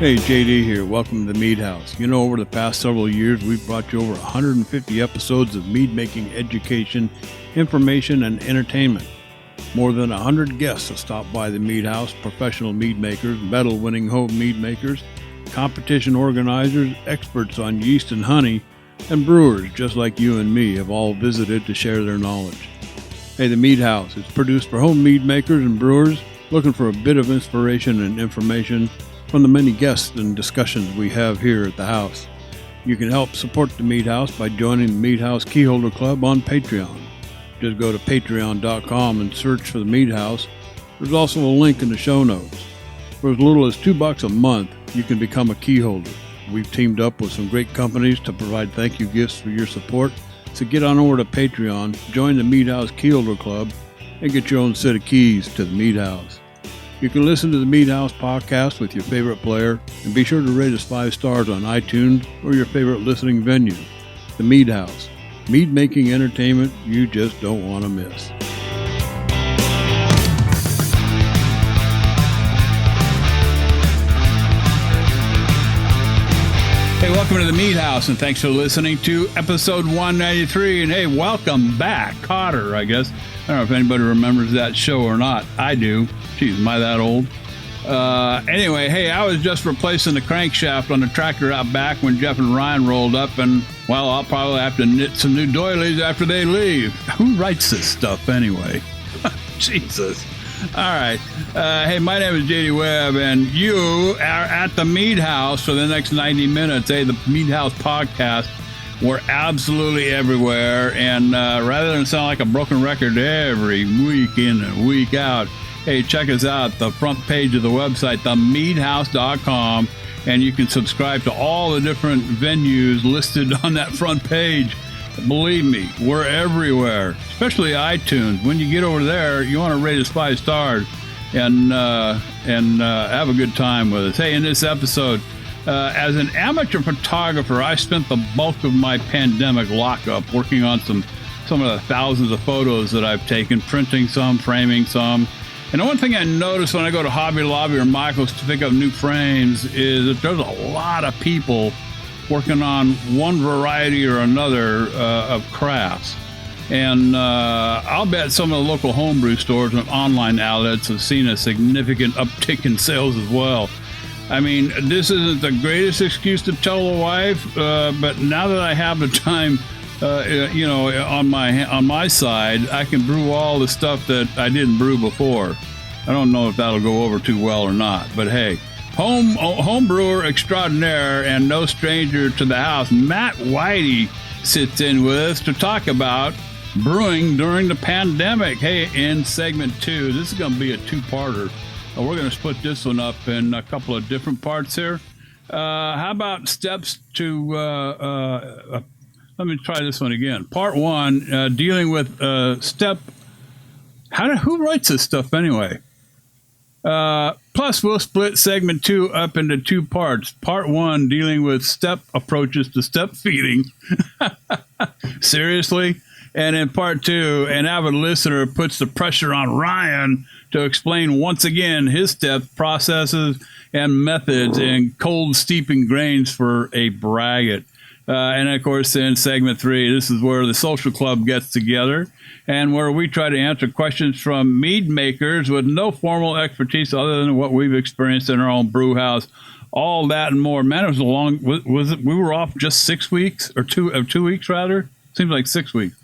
Hey, JD here. Welcome to the Mead House. You know, over the past several years, we've brought you over 150 episodes of mead making education, information, and entertainment. More than 100 guests have stopped by the Mead House, professional mead makers, medal-winning home mead makers, competition organizers, experts on yeast and honey, and brewers just like you and me have all visited to share their knowledge. Hey, the Mead House is produced for home mead makers and brewers looking for a bit of inspiration and information from the many guests and discussions we have here at the house. You can help support the Mead House by joining the Mead House Keyholder Club on Patreon. Just go to patreon.com and search for the Mead House. There's also a link in the show notes. For as little as $2 a month, you can become a keyholder. We've teamed up with some great companies to provide thank you gifts for your support. So get on over to Patreon, join the Mead House Keyholder Club, and get your own set of keys to the Mead House. You can listen to the Mead House podcast with your favorite player, and be sure to rate us 5 stars on iTunes or your favorite listening venue. The Mead House, mead making entertainment you just don't want to miss. Hey, welcome to the Mead House, and thanks for listening to episode 193. And hey, welcome back, Cotter, I guess. I don't know if anybody remembers that show or not. I do. Geez, am I that old? Anyway, hey, I was just replacing the crankshaft on the tractor out back when Jeff and Ryan rolled up, and, well, I'll probably have to knit some new doilies after they leave. Who writes this stuff anyway? Jesus. All right. Hey, my name is JD Webb, and you are at the Mead House for the next 90 minutes. Hey, the Mead House podcast. We're absolutely everywhere, and rather than sound like a broken record every week in and week out, hey, check us out, the front page of the website, themeadhouse.com, and you can subscribe to all the different venues listed on that front page. Believe me, we're everywhere, especially iTunes. When you get over there, you want to rate us 5 stars and have a good time with us. Hey, in this episode, as an amateur photographer, I spent the bulk of my pandemic lockup working on some of the thousands of photos that I've taken, printing some, framing some. And the one thing I noticed when I go to Hobby Lobby or Michael's to pick up new frames is that there's a lot of people working on one variety or another of crafts. And I'll bet some of the local homebrew stores and online outlets have seen a significant uptick in sales as well. I mean, this isn't the greatest excuse to tell a wife, but now that I have the time, on my side, I can brew all the stuff that I didn't brew before. I don't know if that'll go over too well or not, but hey, home brewer extraordinaire and no stranger to the house, Matt Weide sits in with us to talk about brewing during the pandemic. Hey, in segment 2, this is going to be a 2-parter. We're going to split this one up in a couple of different parts here. How about steps to, let me try this one again. Part 1, dealing with who writes this stuff anyway? Plus, we'll split segment 2 up into 2 parts. Part 1, dealing with step approaches to step feeding. Seriously? And in part 2, an avid listener puts the pressure on Ryan to explain once again his steps, processes, and methods in cold steeping grains for a braggot. And of course, in segment 3, this is where the social club gets together and where we try to answer questions from mead makers with no formal expertise other than what we've experienced in our own brew house. All that and more. Man, it was a long, was it, we were off just 6 weeks or 2 weeks rather? Seems like 6 weeks.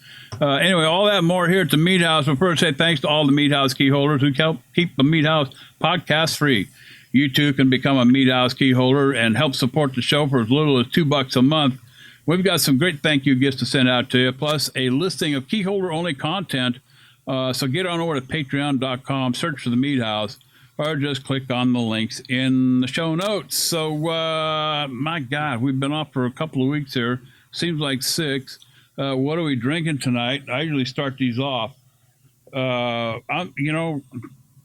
Anyway, all that and more here at the Mead House. But first, say thanks to all the Mead House key holders who help keep the Mead House podcast free. You too can become a Mead House key holder and help support the show for as little as $2 a month. We've got some great thank you gifts to send out to you, plus a listing of key holder only content. So get on over to patreon.com, search for the Mead House, or just click on the links in the show notes. So, my God, we've been off for a couple of weeks here. Seems like 6. What are we drinking tonight? I usually start these off. Ryan,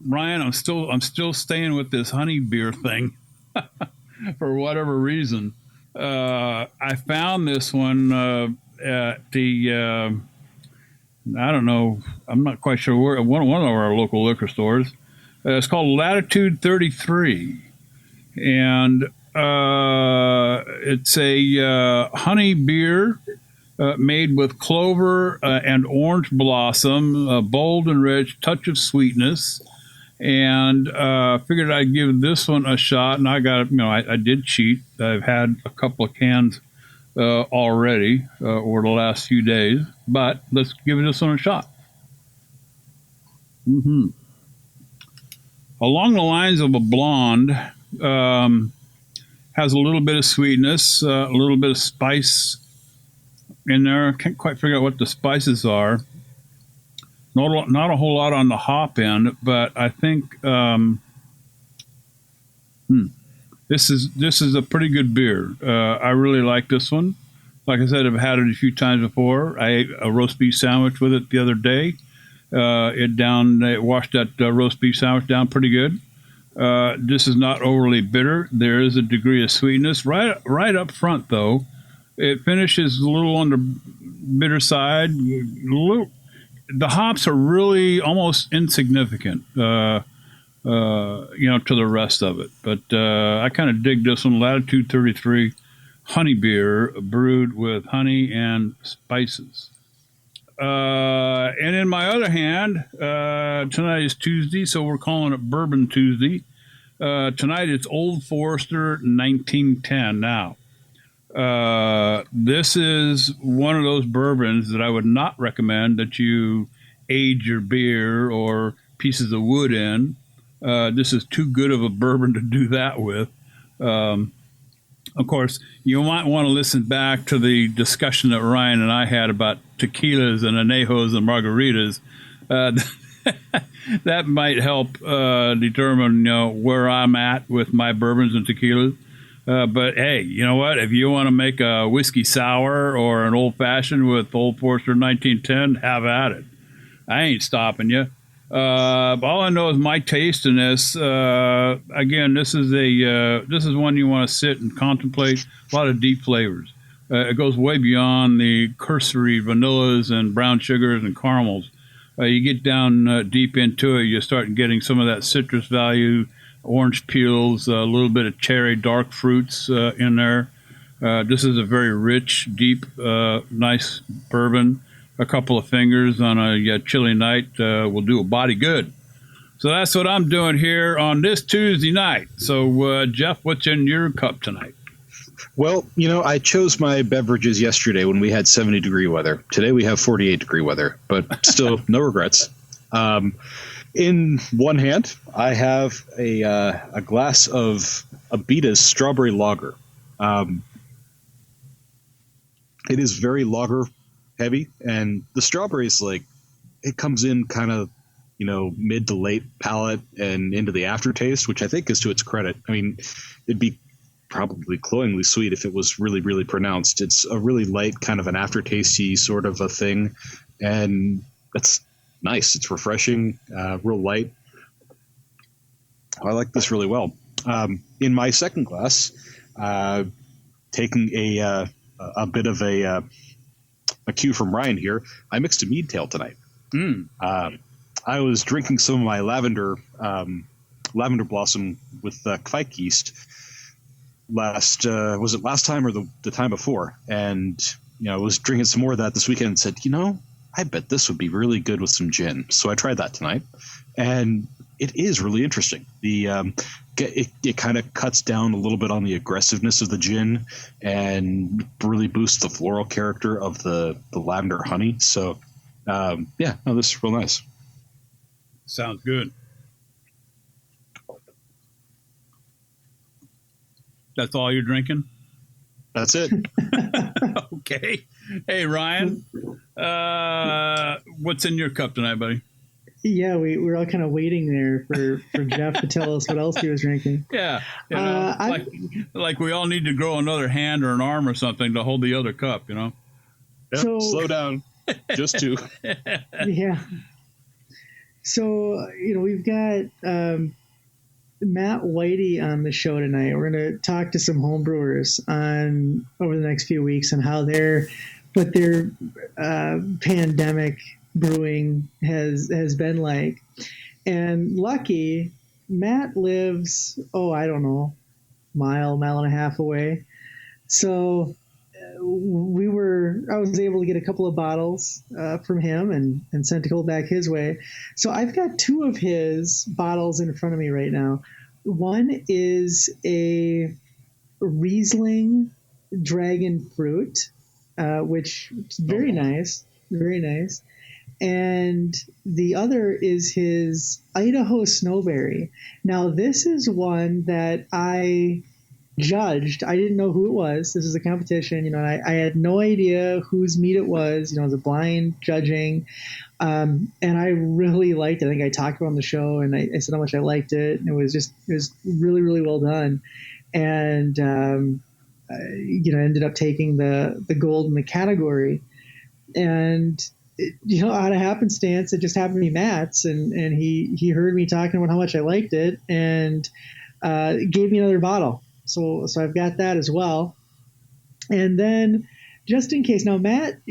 I'm still staying with this honey beer thing for whatever reason. I found this one at the I don't know. I'm not quite sure where. One of our local liquor stores. It's called Latitude 33, and It's a honey beer made with clover and orange blossom, bold and rich, touch of sweetness. And figured I'd give this one a shot. And I got, I did cheat. I've had a couple of cans already over the last few days, but let's give this one a shot. Mm-hmm. Along the lines of a blonde, has a little bit of sweetness, a little bit of spice in there. Can't quite figure out what the spices are. Not a whole lot on the hop end, but I think this is a pretty good beer. I really like this one. Like I said, I've had it a few times before. I ate a roast beef sandwich with it the other day. It washed that roast beef sandwich down pretty good. This is not overly bitter. There is a degree of sweetness right up front, though. It finishes a little on the bitter side. The hops are really almost insignificant, to the rest of it. But I kind of dig this one. Latitude 33 honey beer brewed with honey and spices. And in my other hand, tonight is Tuesday, so we're calling it Bourbon Tuesday. Tonight it's Old Forester 1910. Now, this is one of those bourbons that I would not recommend that you age your beer or pieces of wood in. This is too good of a bourbon to do that with. Of course, you might want to listen back to the discussion that Ryan and I had about tequilas and anejos and margaritas. That might help determine where I'm at with my bourbons and tequilas. But hey, you know what? If you want to make a whiskey sour or an old fashioned with Old Forester 1910, have at it. I ain't stopping you. All I know is my taste in this. Again, this is one you want to sit and contemplate. A lot of deep flavors. It goes way beyond the cursory vanillas and brown sugars and caramels. You get down deep into it, you start getting some of that citrus value, orange peels, a little bit of cherry, dark fruits in there. This is a very rich, deep, nice bourbon. A couple of fingers on a chilly night will do a body good. So that's what I'm doing here on this Tuesday night. So, Jeff, what's in your cup tonight? Well, I chose my beverages yesterday when we had 70-degree weather. Today we have 48-degree weather, but still no regrets. In one hand, I have a glass of Abita's strawberry lager. It is very lager heavy, and the strawberries, it comes in kind of mid to late palate and into the aftertaste, which I think is to its credit. I mean, it'd be probably cloyingly sweet if it was really, really pronounced. It's a really light kind of an aftertasty sort of a thing, and that's nice. It's refreshing, real light. I like this really well. In my second glass, taking a bit of a cue from Ryan here, I mixed a mead tail tonight. I was drinking some of my lavender blossom with Kvike yeast was it last time or the time before? And I was drinking some more of that this weekend and said, I bet this would be really good with some gin. So I tried that tonight, and it is really interesting. It kind of cuts down a little bit on the aggressiveness of the gin and really boosts the floral character of the lavender honey. So, this is real nice. Sounds good. That's all you're drinking? That's it. Okay. Hey, Ryan, what's in your cup tonight, buddy? Yeah, we're all kind of waiting there for Jeff to tell us what else he was drinking. Yeah. Like we all need to grow another hand or an arm or something to hold the other cup, Yep, so, slow down. Just two. Yeah. So, we've got Matt Weide on the show tonight. We're going to talk to some homebrewers over the next few weeks on how their pandemic brewing has been like. And lucky, Matt lives, I don't know, mile and a half away. So I was able to get a couple of bottles from him and sent a couple back his way. So I've got 2 of his bottles in front of me right now. One is a Riesling dragon fruit, which is very nice, very nice. And the other is his Idaho Snowberry. Now, this is one that I judged. I didn't know who it was. This is a competition. I had no idea whose mead it was. It was a blind judging. And I really liked it. I think I talked about it on the show, and I said how much I liked it. And it was really, really well done. And, I ended up taking the gold in the category. And, out of happenstance, it just happened to be Matt's, and he heard me talking about how much I liked it and gave me another bottle. So I've got that as well. And then just in case, now Matt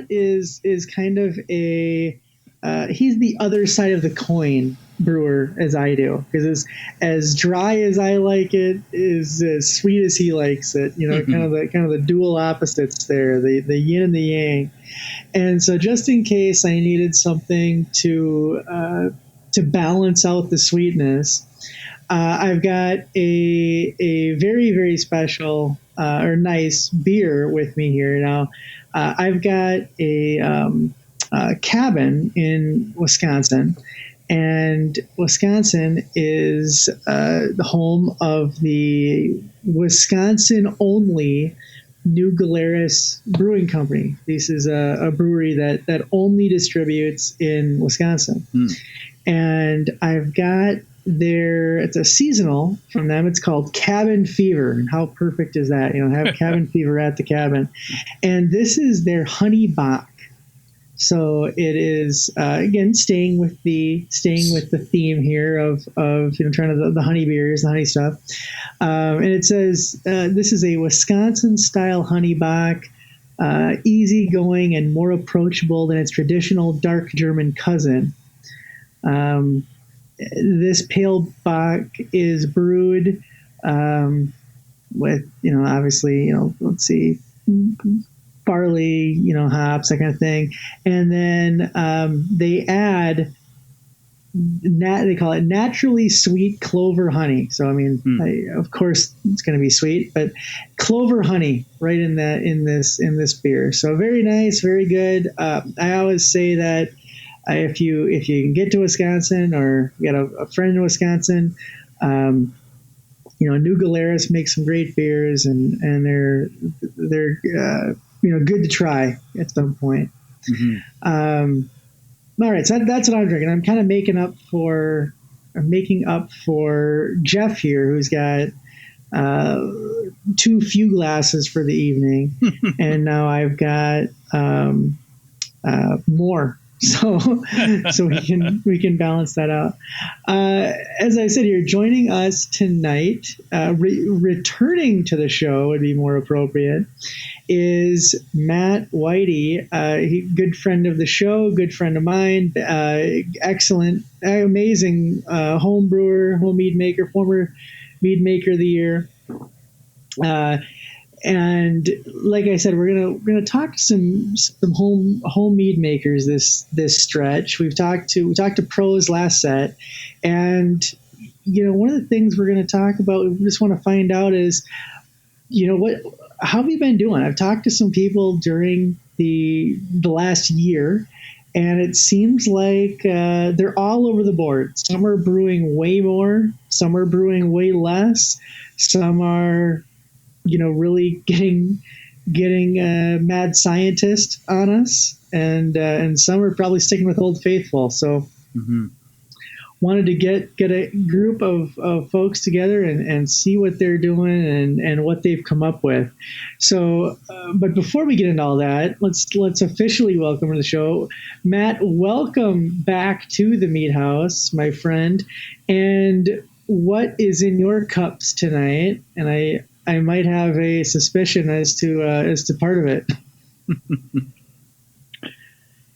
is kind of he's the other side of the coin brewer as I do, because as dry as I like it is as sweet as he likes it. Kind of the dual opposites there, the yin and the yang. And so just in case I needed something to balance out the sweetness, I've got a very, very special or nice beer with me here now. I've got a cabin in Wisconsin, and Wisconsin is the home of the Wisconsin-only New Glarus Brewing Company. This is a brewery that only distributes in Wisconsin. And I've got it's a seasonal from them. It's called Cabin Fever. And how perfect is that? Have cabin fever at the cabin. And this is their honey bock. So it is again staying with the theme here of trying to the honey beers, the honey stuff. And it says this is a Wisconsin style honey bock, easygoing and more approachable than its traditional dark German cousin. This pale bock is brewed with obviously let's see, barley, hops, that kind of thing. And then they add, they call it naturally sweet clover honey. So, of course it's going to be sweet, but clover honey right in this beer. So very nice, very good. I always say that if you can get to Wisconsin, or you got a friend in Wisconsin, New Glarus makes some great beers, and they're good to try at some point. Mm-hmm. All right, so that's what I'm drinking. I'm kind of making up for Jeff here, who's got too few glasses for the evening, and now I've got more. So we can balance that out. As I said here, joining us tonight, returning to the show would be more appropriate, is Matt Weide, good friend of the show, good friend of mine, excellent, amazing home brewer, home mead maker, former mead maker of the year. And like I said, we're gonna talk to some home mead makers this stretch. We talked to pros last set, and one of the things we're gonna talk about, we just want to find out is, how have you been doing? I've talked to some people during the last year, and it seems like they're all over the board. Some are brewing way more, some are brewing way less, some are really getting mad scientist on us, and some are probably sticking with Old Faithful. So wanted to get a group of folks together and see what they're doing and what they've come up with. So, but before we get into all that, let's officially welcome to the show, Matt. Welcome back to the Mead House, my friend. And what is in your cups tonight? And I might have a suspicion as to part of it.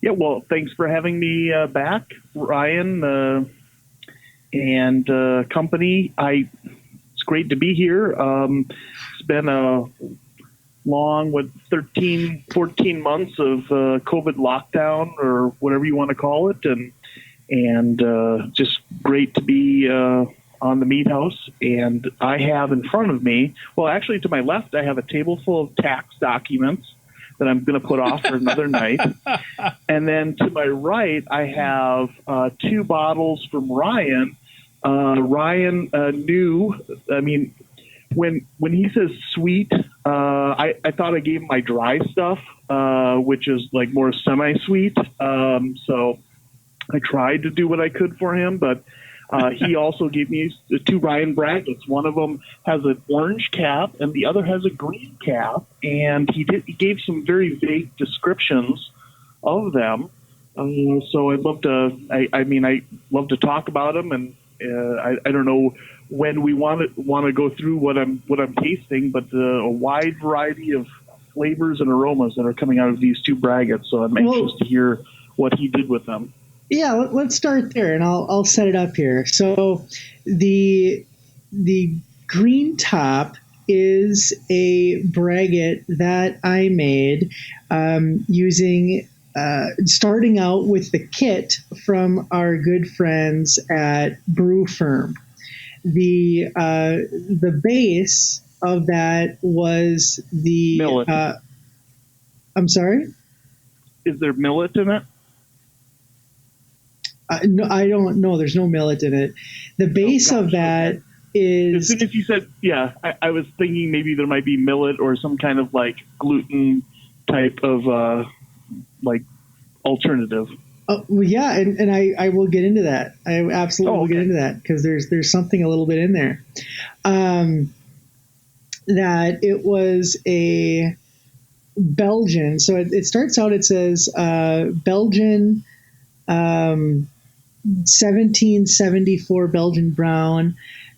Yeah, well, thanks for having me back, Ryan, and company. It's great to be here. It's been a long, 13, 14 months of COVID lockdown or whatever you want to call it. And just great to be on the Mead House. And I have in front of me, well, actually to my left, I have a table full of tax documents that I'm going to put off for another night. And then to my right, I have 2 bottles from Ryan. Ryan knew, I mean, when he says sweet, I thought I gave him my dry stuff, which is like more semi-sweet. So I tried to do what I could for him, but he also gave me 2 Ryanbraggots. One of them has an orange cap and the other has a green cap. And he gave some very vague descriptions of them. So I'd love to, I love to talk about them. And I don't know when we want to go through what I'm tasting, but a wide variety of flavors and aromas that are coming out of these 2 braggots. So I'm anxious to hear what he did with them. Yeah, let's start there, and I'll set it up here. So the green top is a braggot that I made using starting out with the kit from our good friends at Brewferm. The base of that was the millet. I'm sorry? Is there millet in it? No, I don't know. There's no millet in it. The base of that is... As soon as you said, yeah, I was thinking maybe there might be millet or some kind of like gluten type of like alternative. Well, yeah, and I will get into that. I absolutely will get into that because there's something a little bit in there. That it was a Belgian. So it starts out, it says Belgian 1774 Belgian brown.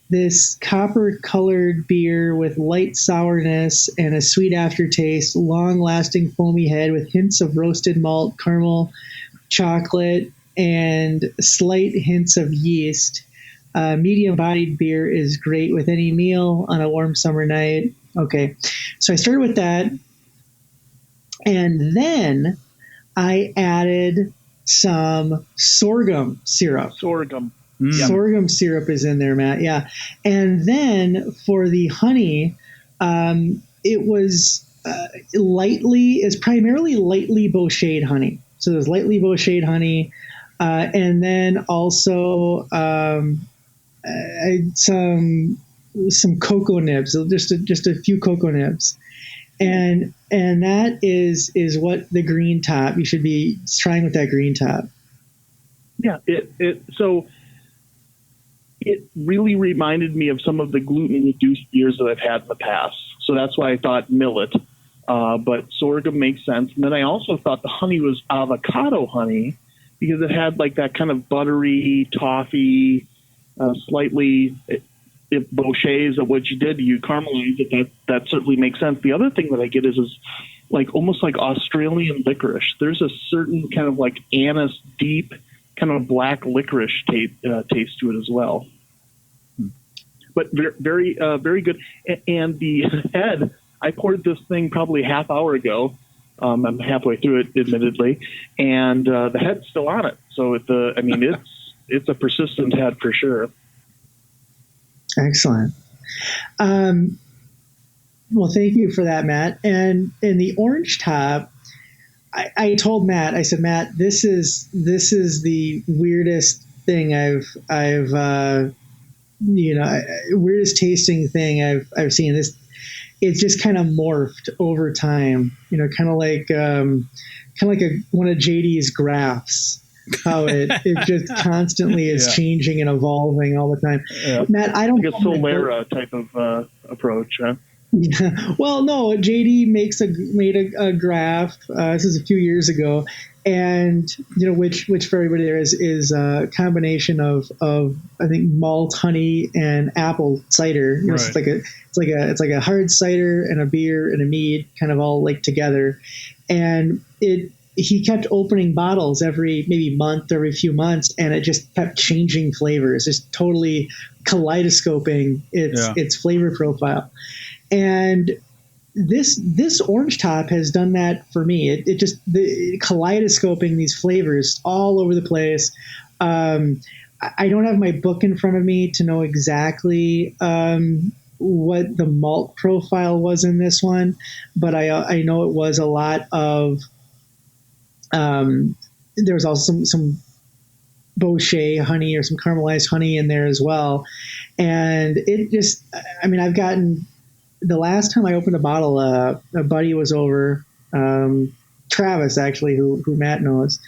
This copper-colored beer with light sourness and a sweet aftertaste, long-lasting foamy head with hints of roasted malt, caramel, chocolate, and slight hints of yeast. Medium-bodied beer is great with any meal on a warm summer night. Okay, so I started with that, and then I added some sorghum syrup. Sorghum. Sorghum syrup is in there, Matt. Yeah. And then for the honey, it was primarily lightly bochet honey. So there's lightly bochet honey. And then also some cocoa nibs, just a few cocoa nibs. And that is what the green top, you should be trying with that green top. Yeah. So it really reminded me of some of the gluten-reduced beers that I've had in the past. So that's why I thought millet. But sorghum makes sense. And then I also thought the honey was avocado honey because it had like that kind of buttery, toffee, slightly... If bochet of what you did, you caramelize it, that certainly makes sense. The other thing that I get is like almost like Australian licorice. There's a certain kind of like anise, deep kind of black licorice taste to it as well. But very, very good. And the head, I poured this thing probably a half hour ago. I'm halfway through it, admittedly, and the head's still on it. So it's a persistent head for sure. Excellent. Well, thank you for that, Matt. And in the orange top, I told Matt, I said, Matt, this is the weirdest thing weirdest tasting thing I've seen. This, it's just kind of morphed over time, kind of like one of JD's graphs. How it just constantly is changing and evolving all the time. Yeah. Matt, I don't like a Solera type of approach, huh? Yeah. Well, no, JD made a graph. This is a few years ago, and which for everybody there is a combination of I think malt, honey, and apple cider. Right. It's like a hard cider and a beer and a mead, kind of all like together, and it he kept opening bottles every maybe month or every few months, and it just kept changing flavors, just totally kaleidoscoping its flavor profile. And this orange top has done that for me. It just kaleidoscoping these flavors all over the place. I don't have my book in front of me to know exactly what the malt profile was in this one, but I know it was a lot of. There was also some Bochet honey or some caramelized honey in there as well, and it just. I mean, I've gotten. The last time I opened a bottle, a buddy was over, Travis actually, who Matt knows,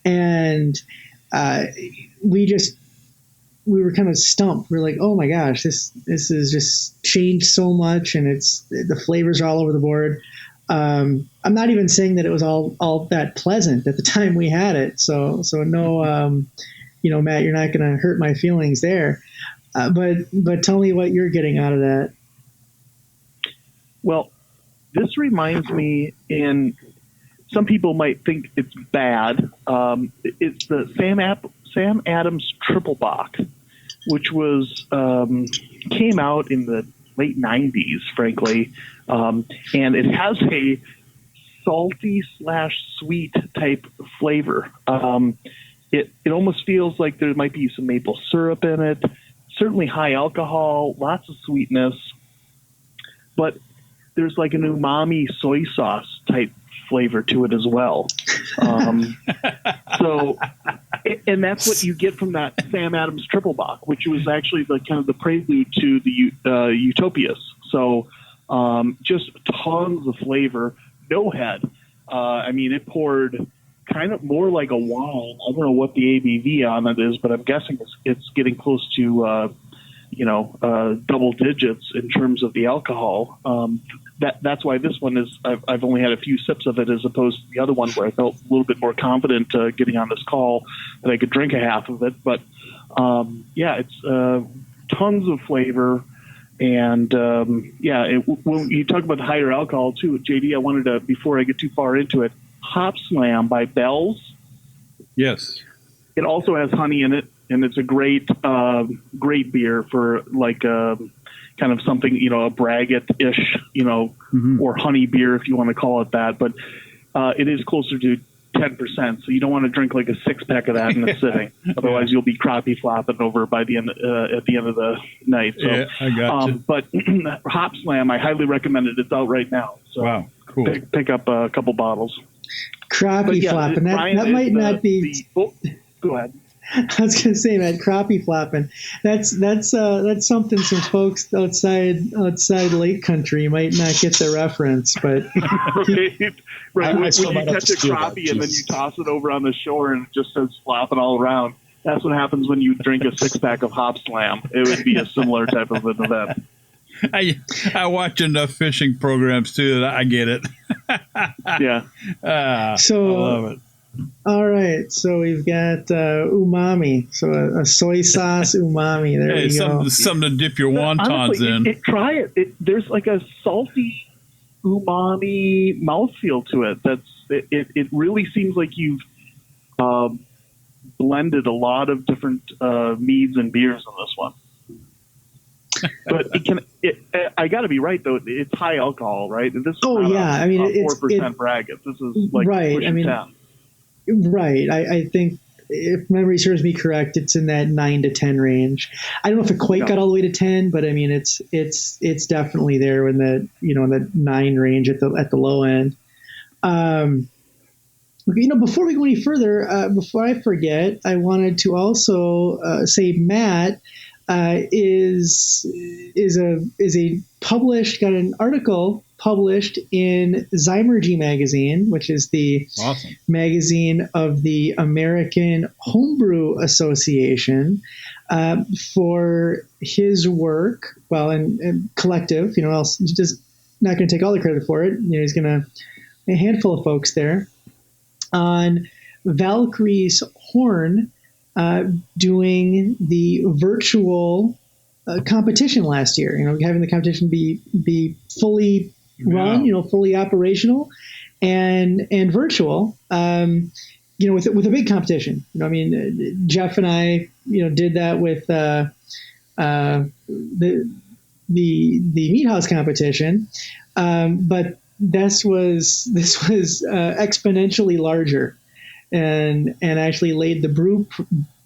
and we were kind of stumped. We were like, oh my gosh, this has just changed so much, and the flavors are all over the board. I'm not even saying that it was all that pleasant at the time we had it. So no, Matt, you're not going to hurt my feelings there. But tell me what you're getting out of that. Well, this reminds me, and some people might think it's bad. It's the Sam Adams Triple Bock, which was came out in the late 90s, frankly, and it has a salty/sweet type flavor. It almost feels like there might be some maple syrup in it. Certainly high alcohol, lots of sweetness, but there's like an umami soy sauce type flavor to it as well. So, and that's what you get from that Sam Adams Triple Bock, which was actually the kind of the prelude to the Utopias. So, just tons of flavor, no head. I mean, it poured kind of more like a wine. I don't know what the ABV on it is, but I'm guessing it's getting close to, double digits in terms of the alcohol. That's why this one is, I've only had a few sips of it as opposed to the other one where I felt a little bit more confident getting on this call that I could drink a half of it. But it's tons of flavor. And when you talk about the higher alcohol too, JD, I wanted to, before I get too far into it, Hop Slam by Bell's. Yes. It also has honey in it, and it's a great beer for like kind of something, a braggot-ish, or honey beer if you want to call it that. But it is closer to 10%, so you don't want to drink like a 6-pack of that in a sitting. Otherwise, you'll be crappie flopping over by the end at the end of the night. So, yeah, I got you. But Hop Slam, I highly recommend it. It's out right now. So wow, cool. Pick up a couple bottles. Crappie flopping. That might not be. Go ahead. I was going to say, man, crappie flopping. That's something some folks outside Lake Country might not get the reference, but right. When you catch a crappie and then you toss it over on the shore and it just starts flopping all around. That's what happens when you drink a 6-pack of Hop Slam. It would be a similar type of an event. I watch enough fishing programs too that I get it. Yeah. So I love it. All right, so we've got umami, so a soy sauce umami. There you go. Something to dip your wontons honestly, in. Try it. There's like a salty umami mouthfeel to it. It really seems like you've blended a lot of different meads and beers in this one. But I got to be right though. It's high alcohol, right? This is it's 4% braggot. This is like right. pushing 10. Right. I think if memory serves me correct, it's in that 9 to 10 range. I don't know if it quite got all the way to 10, but I mean it's definitely there in the in the 9 range at the low end. Before we go any further, before I forget, I wanted to also say Matt is a published, got an article published in Zymergy magazine, which is the magazine of the American Homebrew Association, for his work. Well, and collective, else he's just not going to take all the credit for it. He's going to a handful of folks there on Valkyrie's Horn doing the virtual competition last year. Having the competition be fully run, fully operational, and virtual. With a big competition. Jeff and I, did that with the Mead House competition, but this was exponentially larger, and actually laid the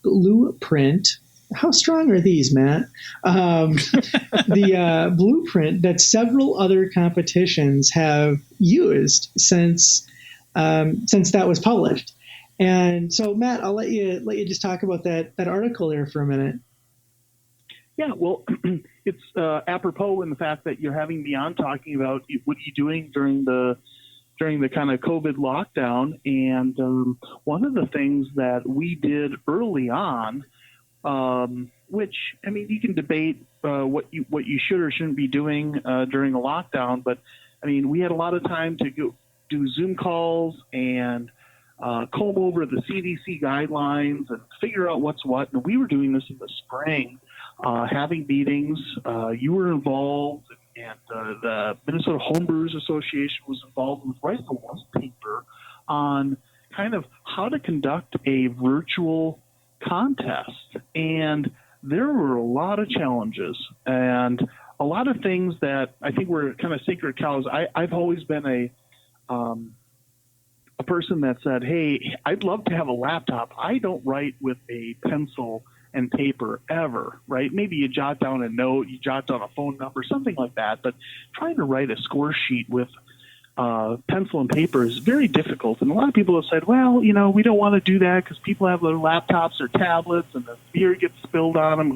blueprint. How strong are these, Matt? The blueprint that several other competitions have used since that was published. And so, Matt, I'll let you just talk about that article there for a minute. Yeah, well, it's apropos in the fact that you're having me on talking about what are you doing during the kind of COVID lockdown. And one of the things that we did early on, which, you can debate what you should or shouldn't be doing during a lockdown, but we had a lot of time to go do Zoom calls and comb over the CDC guidelines and figure out what's what. And we were doing this in the spring, having meetings. You were involved, and the Minnesota Homebrewers Association was involved with writing a white paper on kind of how to conduct a virtual contest. And there were a lot of challenges and a lot of things that I think were kind of sacred cows. I've always been a person that said, hey, I'd love to have a laptop. I don't write with a pencil and paper ever, right? Maybe you jot down a note, you jot down a phone number, something like that. But trying to write a score sheet with pencil and paper is very difficult. And a lot of people have said, well, we don't want to do that because people have their laptops or tablets and the beer gets spilled on them.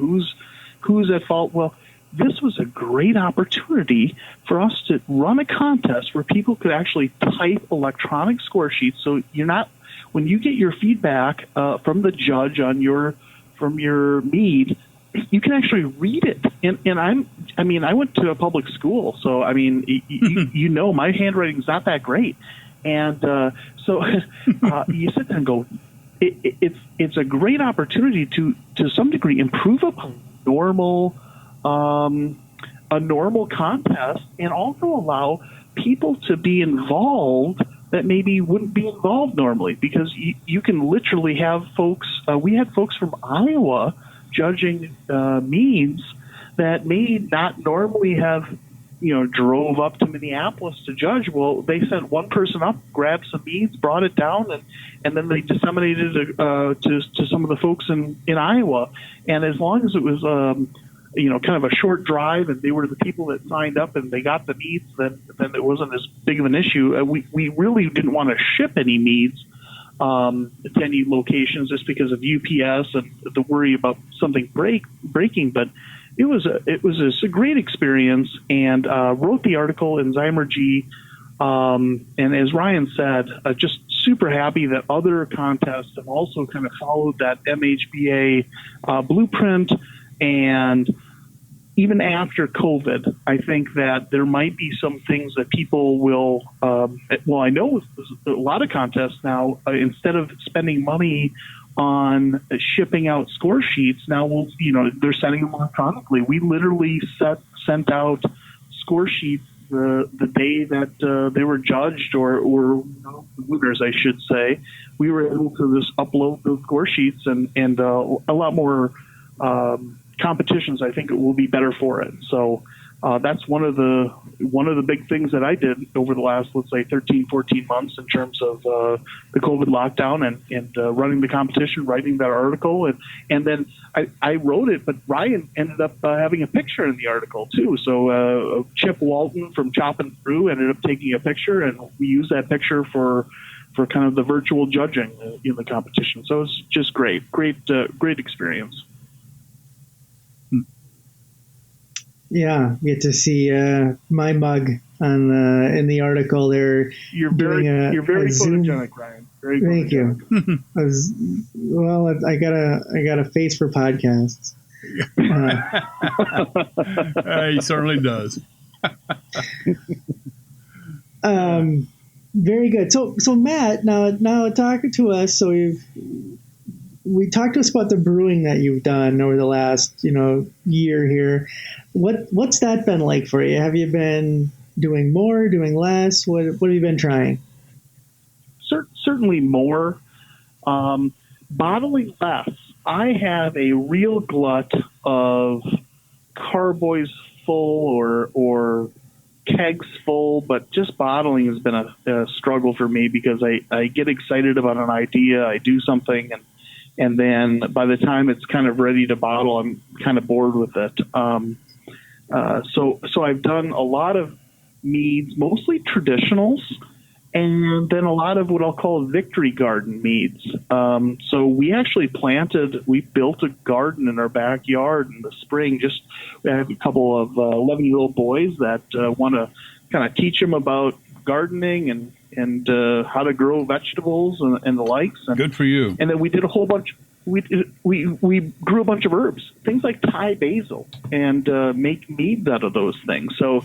Who's at fault? Well, this was a great opportunity for us to run a contest where people could actually type electronic score sheets. So when you get your feedback from the judge from your mead, you can actually read it. And I went to a public school, so my handwriting's not that great. And so you sit there and go, it's a great opportunity to some degree improve upon a normal contest, and also allow people to be involved that maybe wouldn't be involved normally, because you can literally have folks. We had folks from Iowa judging meads that may not normally have, drove up to Minneapolis to judge. Well, they sent one person up, grabbed some meads, brought it down, and then they disseminated it to some of the folks in Iowa. And as long as it was kind of a short drive, and they were the people that signed up and they got the meads, then it wasn't as big of an issue. We really didn't want to ship any meads to any locations just because of UPS and the worry about something breaking. But it was a great experience, and wrote the article in Zymergy. And as Ryan said, just super happy that other contests have also kind of followed that MHBA blueprint. And even after COVID, I think that there might be some things that people will, I know a lot of contests now, instead of spending money on shipping out score sheets, now they're sending them electronically. We literally sent out score sheets the day that they were judged, or winners, I should say. We were able to just upload those score sheets, and a lot more competitions, I think it will be better for it. So that's one of the big things that I did over the last, let's say, 13, 14 months in terms of the COVID lockdown and running the competition, writing that article. And then I wrote it, but Ryan ended up having a picture in the article too. So Chip Walton from Chop and Brew ended up taking a picture, and we used that picture for kind of the virtual judging in the competition. So it's just great experience. Yeah, get to see my mug in the article there. You're very photogenic, Ryan. Very Thank photogenic. you. I got a face for podcasts. He certainly does. Very good. So Matt, now talking to us. So we talked to us about the brewing that you've done over the last year here. What's that been like for you? Have you been doing more, doing less? What have you been trying? certainly more. Bottling less. I have a real glut of carboys full or kegs full, but just bottling has been a struggle for me because I get excited about an idea, I do something, and then by the time it's kind of ready to bottle, I'm kind of bored with it. So I've done a lot of meads, mostly traditionals, and then a lot of what I'll call victory garden meads. So we actually we built a garden in our backyard in the spring. We have a couple of 11-year-old boys that want to kind of teach them about gardening and how to grow vegetables and the likes. And, good for you. And then we did a whole bunch. We grew a bunch of herbs, things like Thai basil, and make meads out of those things. So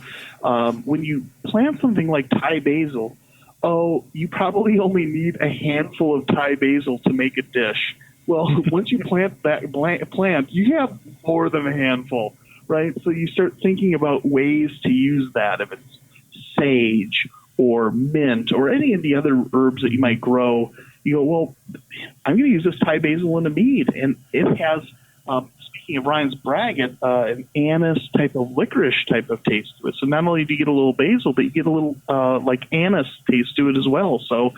when you plant something like Thai basil, you probably only need a handful of Thai basil to make a dish. Well, once you plant that plant, you have more than a handful, right? So you start thinking about ways to use that. If it's sage or mint or any of the other herbs that you might grow, you go, well, I'm going to use this Thai basil in a mead. And it has, speaking of Ryanbraggot, an anise type of licorice type of taste to it. So not only do you get a little basil, but you get a little like anise taste to it as well. So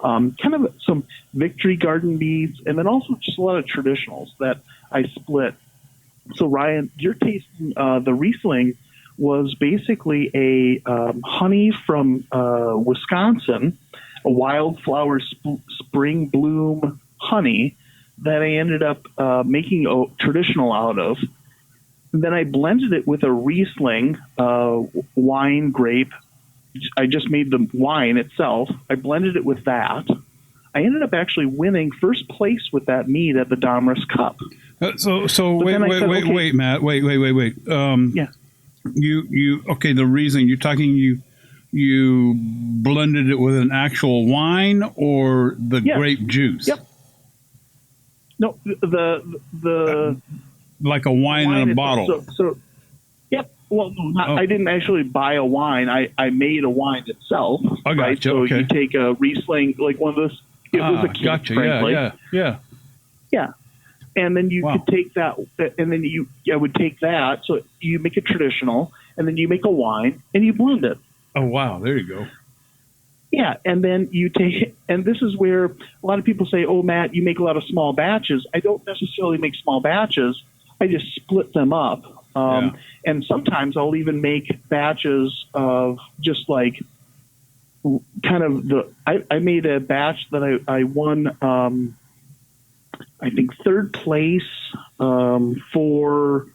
kind of some victory garden meads, and then also just a lot of traditionals that I split. So Ryan, your tasting the Riesling was basically a honey from Wisconsin, a wildflower spring bloom honey that I ended up making a traditional out of. And then I blended it with a Riesling wine grape. I just made the wine itself. I blended it with that. I ended up actually winning first place with that mead at the Domrus Cup. So wait, Matt. Wait. Yeah. The Riesling, you're talking you blended it with an actual wine or the grape juice? Yep. No, the like a wine in a bottle. So yep. Well, no, I didn't actually buy a wine. I made a wine itself. I got right? you. So okay. you take a Riesling, like one of those. It was a kit, gotcha. frankly. Yeah. And then you could take that, and then I would take that. So you make it traditional, and then you make a wine, and you blend it. Oh, wow. There you go. Yeah, and then you take, and this is where a lot of people say, oh, Matt, you make a lot of small batches. I don't necessarily make small batches. I just split them up. And sometimes I'll even make batches of just like kind of I made a batch that I won, I think, third place for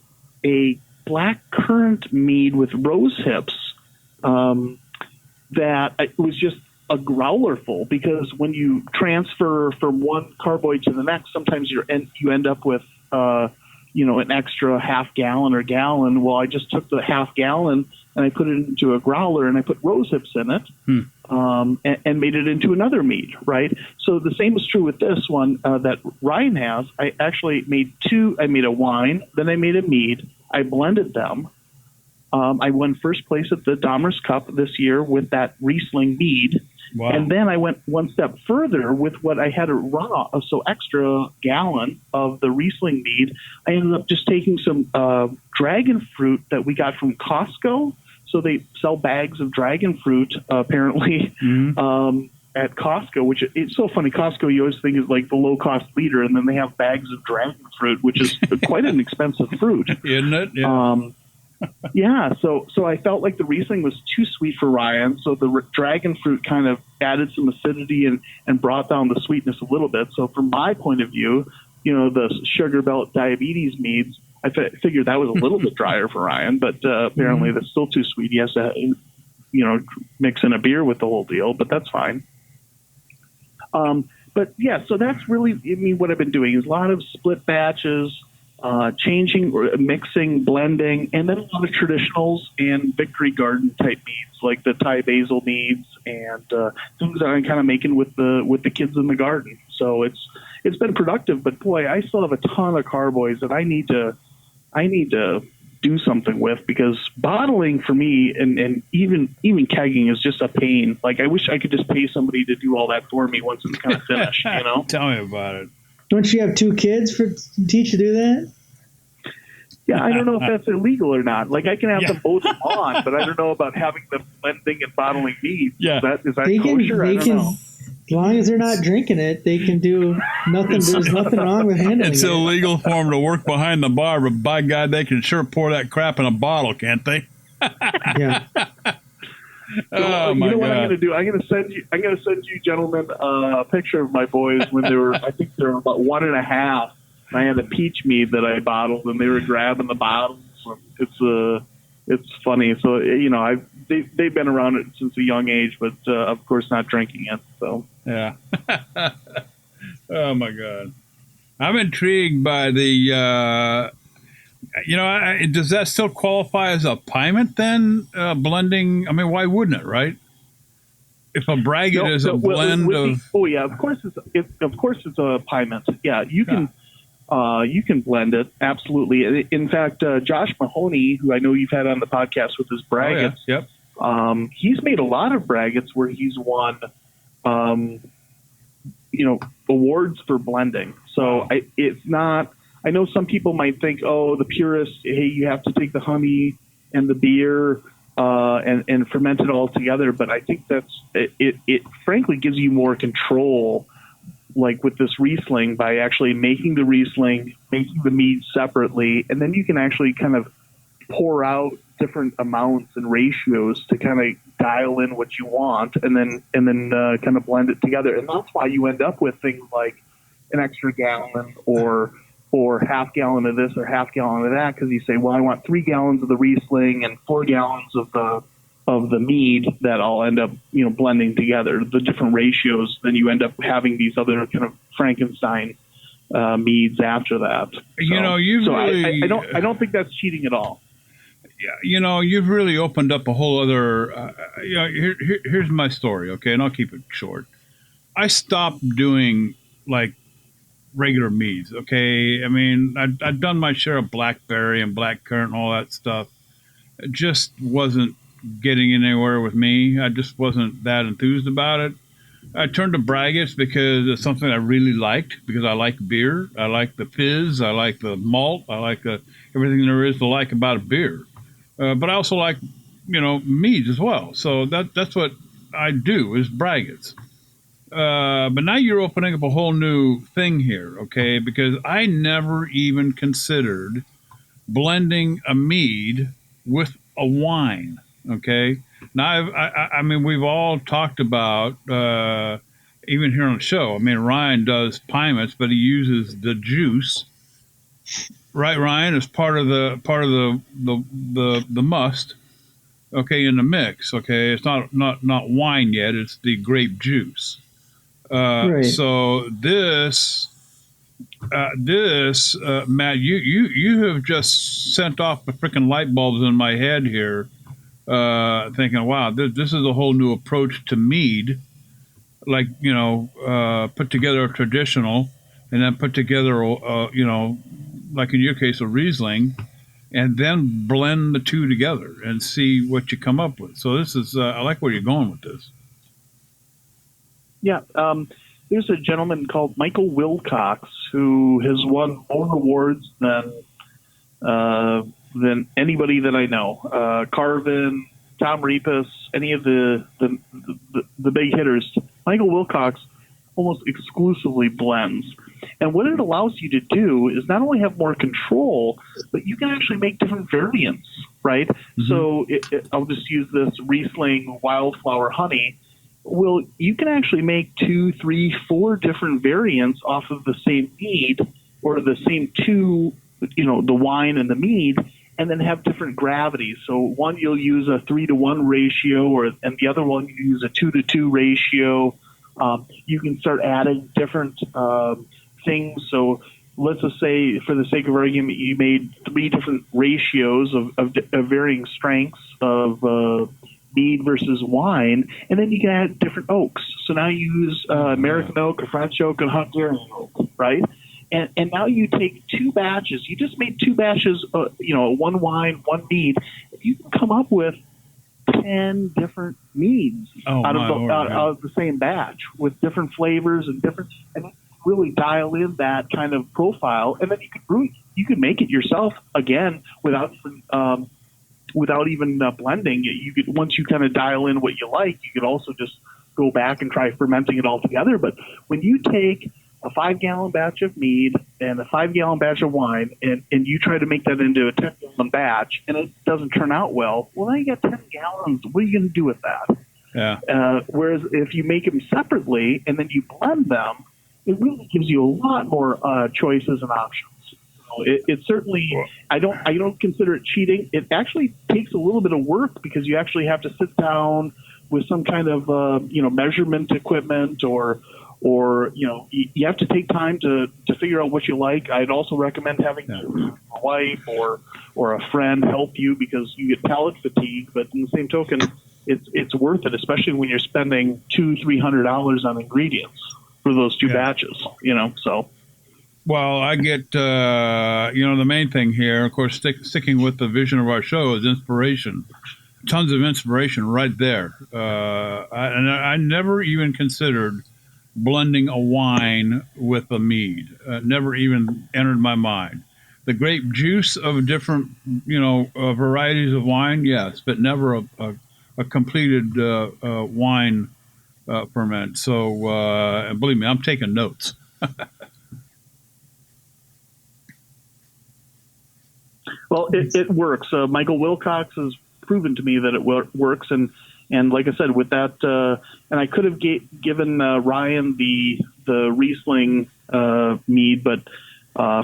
a blackcurrant mead with rose hips. That it was just a growler full, because when you transfer from one carboy to the next, sometimes you end up with an extra half gallon or gallon. Well, I just took the half gallon and I put it into a growler and I put rose hips in it and made it into another mead, right? So the same is true with this one that Ryan has. I actually made two. I made a wine, then I made a mead. I blended them. I won first place at the Domrus Cup this year with that Riesling mead. Wow. And then I went one step further with what I had a extra gallon of the Riesling mead. I ended up just taking some dragon fruit that we got from Costco. So they sell bags of dragon fruit, apparently, at Costco, which it's so funny. Costco, you always think is like the low-cost leader, and then they have bags of dragon fruit, which is quite an expensive fruit. Isn't it? Yeah. So I felt like the Riesling was too sweet for Ryan, so the dragon fruit kind of added some acidity and brought down the sweetness a little bit. So from my point of view, the sugar belt diabetes meads, I figured that was a little bit drier for Ryan, but apparently that's still too sweet. He has to, mix in a beer with the whole deal, but that's fine. But yeah, so that's really, what I've been doing is a lot of split batches, changing, mixing, blending, and then a lot of traditionals and victory garden type meads, like the Thai basil meads and things that I'm kind of making with the kids in the garden. So it's been productive, but boy, I still have a ton of carboys that I need to do something with, because bottling for me and even kegging is just a pain. Like, I wish I could just pay somebody to do all that for me once it's kind of finished, you know? Tell me about it. Don't you have 2 kids for teach you to do that? Yeah, I don't know if that's illegal or not. Like, I can have them both on, but I don't know about having them blending and bottling mead. Yeah. Is that kosher? I don't know. As long as they're not drinking it, they can do nothing. There's nothing wrong with handling It's it. illegal for them to work behind the bar, but by God, they can sure pour that crap in a bottle, can't they? Yeah. Oh, you my know what God. I'm going to do? I'm going to send you gentlemen a picture of my boys when they were, I think they were about 1.5. I had a peach mead that I bottled, and they were grabbing the bottles. It's funny. So, you know, they've been around it since a young age, but of course not drinking it. So Yeah. Oh, my God. I'm intrigued by the, does that still qualify as a piment then, blending? I mean, why wouldn't it, right? If a braggot is a blend of... Oh, yeah, of course it's a piment. Yeah, you can blend it, absolutely. In fact, Josh Mahoney, who I know you've had on the podcast with his braggots, he's made a lot of braggots where he's won, awards for blending. So it's not. I know some people might think, oh, the purists, hey, you have to take the honey and the beer and ferment it all together. But I think it frankly gives you more control, like with this Riesling, by actually making the Riesling, making the mead separately, and then you can actually kind of pour out different amounts and ratios to kind of dial in what you want, and then kind of blend it together. And that's why you end up with things like an extra gallon or half gallon of this or half gallon of that, because you say, well, I want 3 gallons of the Riesling and 4 gallons of the mead that all end up, blending together, the different ratios. Then you end up having these other kind of Frankenstein meads after that. I don't think that's cheating at all. Yeah, you've really opened up a whole other. Here's my story, okay, and I'll keep it short. I stopped doing like regular meads, okay. I mean, I'd done my share of blackberry and blackcurrant and all that stuff. It just wasn't getting anywhere with me. I just wasn't that enthused about it. I turned to braggots because it's something I really liked, because I like beer. I like the fizz. I like the malt. I like everything there is to like about a beer. But I also like, meads as well. So that's what I do, is braggots. But now you're opening up a whole new thing here, okay? Because I never even considered blending a mead with a wine, okay? Now, I mean, we've all talked about, even here on the show, I mean, Ryan does piments, but he uses the juice. Right, Ryan, as part of the must, okay, in the mix, okay. It's not wine yet; it's the grape juice. Right. So this, Matt, you have just sent off the freaking light bulbs in my head here, thinking, wow, this is a whole new approach to mead. Like, put together a traditional, and then put together, like in your case, a Riesling, and then blend the two together and see what you come up with. So this is, I like where you're going with this. Yeah. There's a gentleman called Michael Wilcox who has won more awards than anybody that I know. Carvin, Tom Repus, any of the big hitters. Michael Wilcox almost exclusively blends. And what it allows you to do is not only have more control, but you can actually make different variants, right? Mm-hmm. So I'll just use this Riesling wildflower honey. Well, you can actually make 2, 3, 4 different variants off of the same mead, or the same two, the wine and the mead, and then have different gravities. So one you'll use a 3-to-1 ratio, and the other one you use a 2-to-2 ratio. You can start adding different things. So let's just say, for the sake of argument, you made 3 different ratios of varying strengths of mead versus wine, and then you can add different oaks. So now you use American oak, or French oak, and Hungarian oak, right? And now you take two batches. You just made two batches, one wine, one mead. You can come up with 10 different meads out of the same batch with different flavors and really dial in that kind of profile. And then you can make it yourself again without even blending. You could, once you kind of dial in what you like, you could also just go back and try fermenting it all together. But when you take a 5-gallon batch of mead and a 5-gallon batch of wine, and you try to make that into a 10-gallon batch, and it doesn't turn out well now you got 10 gallons. What are you going to do with that? Yeah. Whereas if you make them separately and then you blend them, it really gives you a lot more choices and options. So it certainly, I don't consider it cheating. It actually takes a little bit of work because you actually have to sit down with some kind of measurement equipment or you have to take time to figure out what you like. I'd also recommend having a wife or a friend help you because you get palate fatigue. But in the same token, it's worth it, especially when you're spending $200-300 on ingredients for those two batches. So. Well, I get the main thing here, of course, sticking with the vision of our show is inspiration. Tons of inspiration right there. I never even considered blending a wine with a mead. Never even entered my mind. The grape juice of different, varieties of wine, yes, but never a completed wine ferment. So believe me, I'm taking notes. Well, it works. Michael Wilcox has proven to me that it works, and like I said, with that, and I could have given Ryan the Riesling mead, but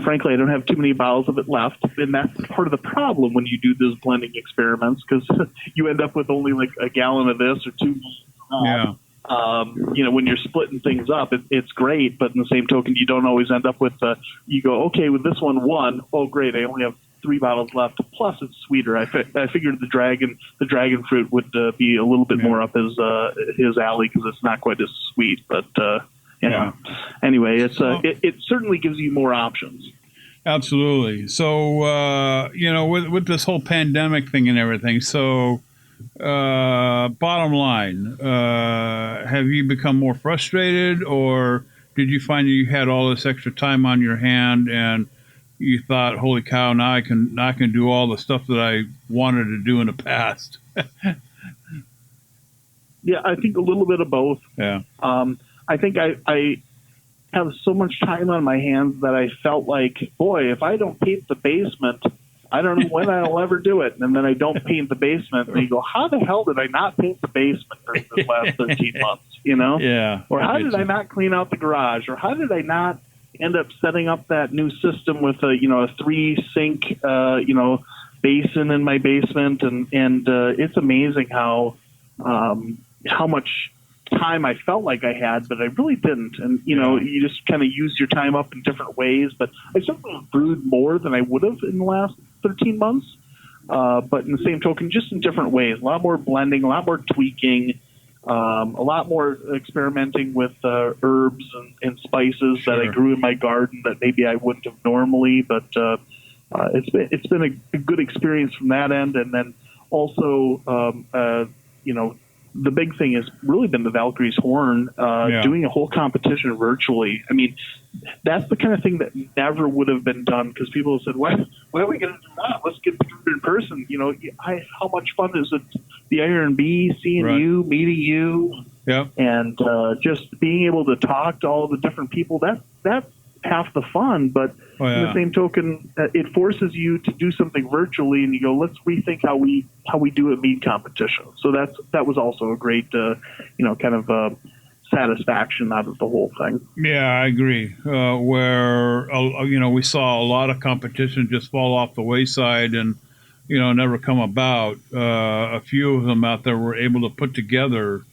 frankly, I don't have too many bottles of it left, and that's part of the problem when you do those blending experiments because you end up with only like a gallon of this or 2. Yeah. When you're splitting things up, it's great, but in the same token, you don't always end up with. You go, okay, with this one, oh great, I only have 3 bottles left. Plus, it's sweeter. I figured the dragon fruit would be a little bit more up his alley because it's not quite as sweet. But anyway, it certainly gives you more options. Absolutely. So with this whole pandemic thing and everything, so bottom line, have you become more frustrated, or did you find that you had all this extra time on your hand and you thought, holy cow, now I can do all the stuff that I wanted to do in the past? Yeah, I think a little bit of both. Yeah. I think I have so much time on my hands that I felt like, boy, if I don't paint the basement, I don't know when I'll ever do it. And then I don't paint the basement. And you go, how the hell did I not paint the basement during this last 13 months? Yeah. Or how did I not clean out the garage? Or how did I not end up setting up that new system with a 3-sink basin in my basement, and it's amazing how much time I felt like I had, but I really didn't. And you just kind of use your time up in different ways. But I certainly have brewed more than I would have in the last 13 months. But in the same token, just in different ways, a lot more blending, a lot more tweaking. A lot more experimenting with herbs and spices that I grew in my garden that maybe I wouldn't have normally, but it's been a good experience from that end. And then also, the big thing has really been the Valkyrie's Horn, doing a whole competition virtually. I mean, that's the kind of thing that never would have been done because people have said, why are we going to do that? Let's get together in person. How much fun is it? The IRB, seeing you, meeting you, and just being able to talk to all the different people. That's half the fun. But in the same token, it forces you to do something virtually, and you go, let's rethink how we do a mead competition. So that was also a great, kind of satisfaction out of the whole thing. Yeah, I agree. Where we saw a lot of competition just fall off the wayside and never come about. A few of them out there were able to put together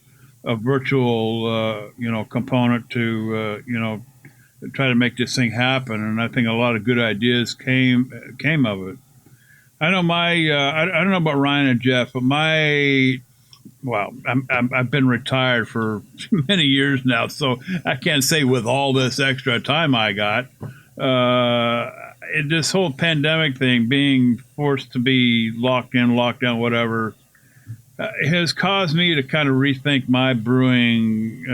a virtual component to try to make this thing happen, and I think a lot of good ideas came of it. I know I don't know about Ryan and Jeff, but I've been retired for many years now, so I can't say with all this extra time I got. this whole pandemic thing, being forced to be locked in, locked down, whatever, has caused me to kind of rethink my brewing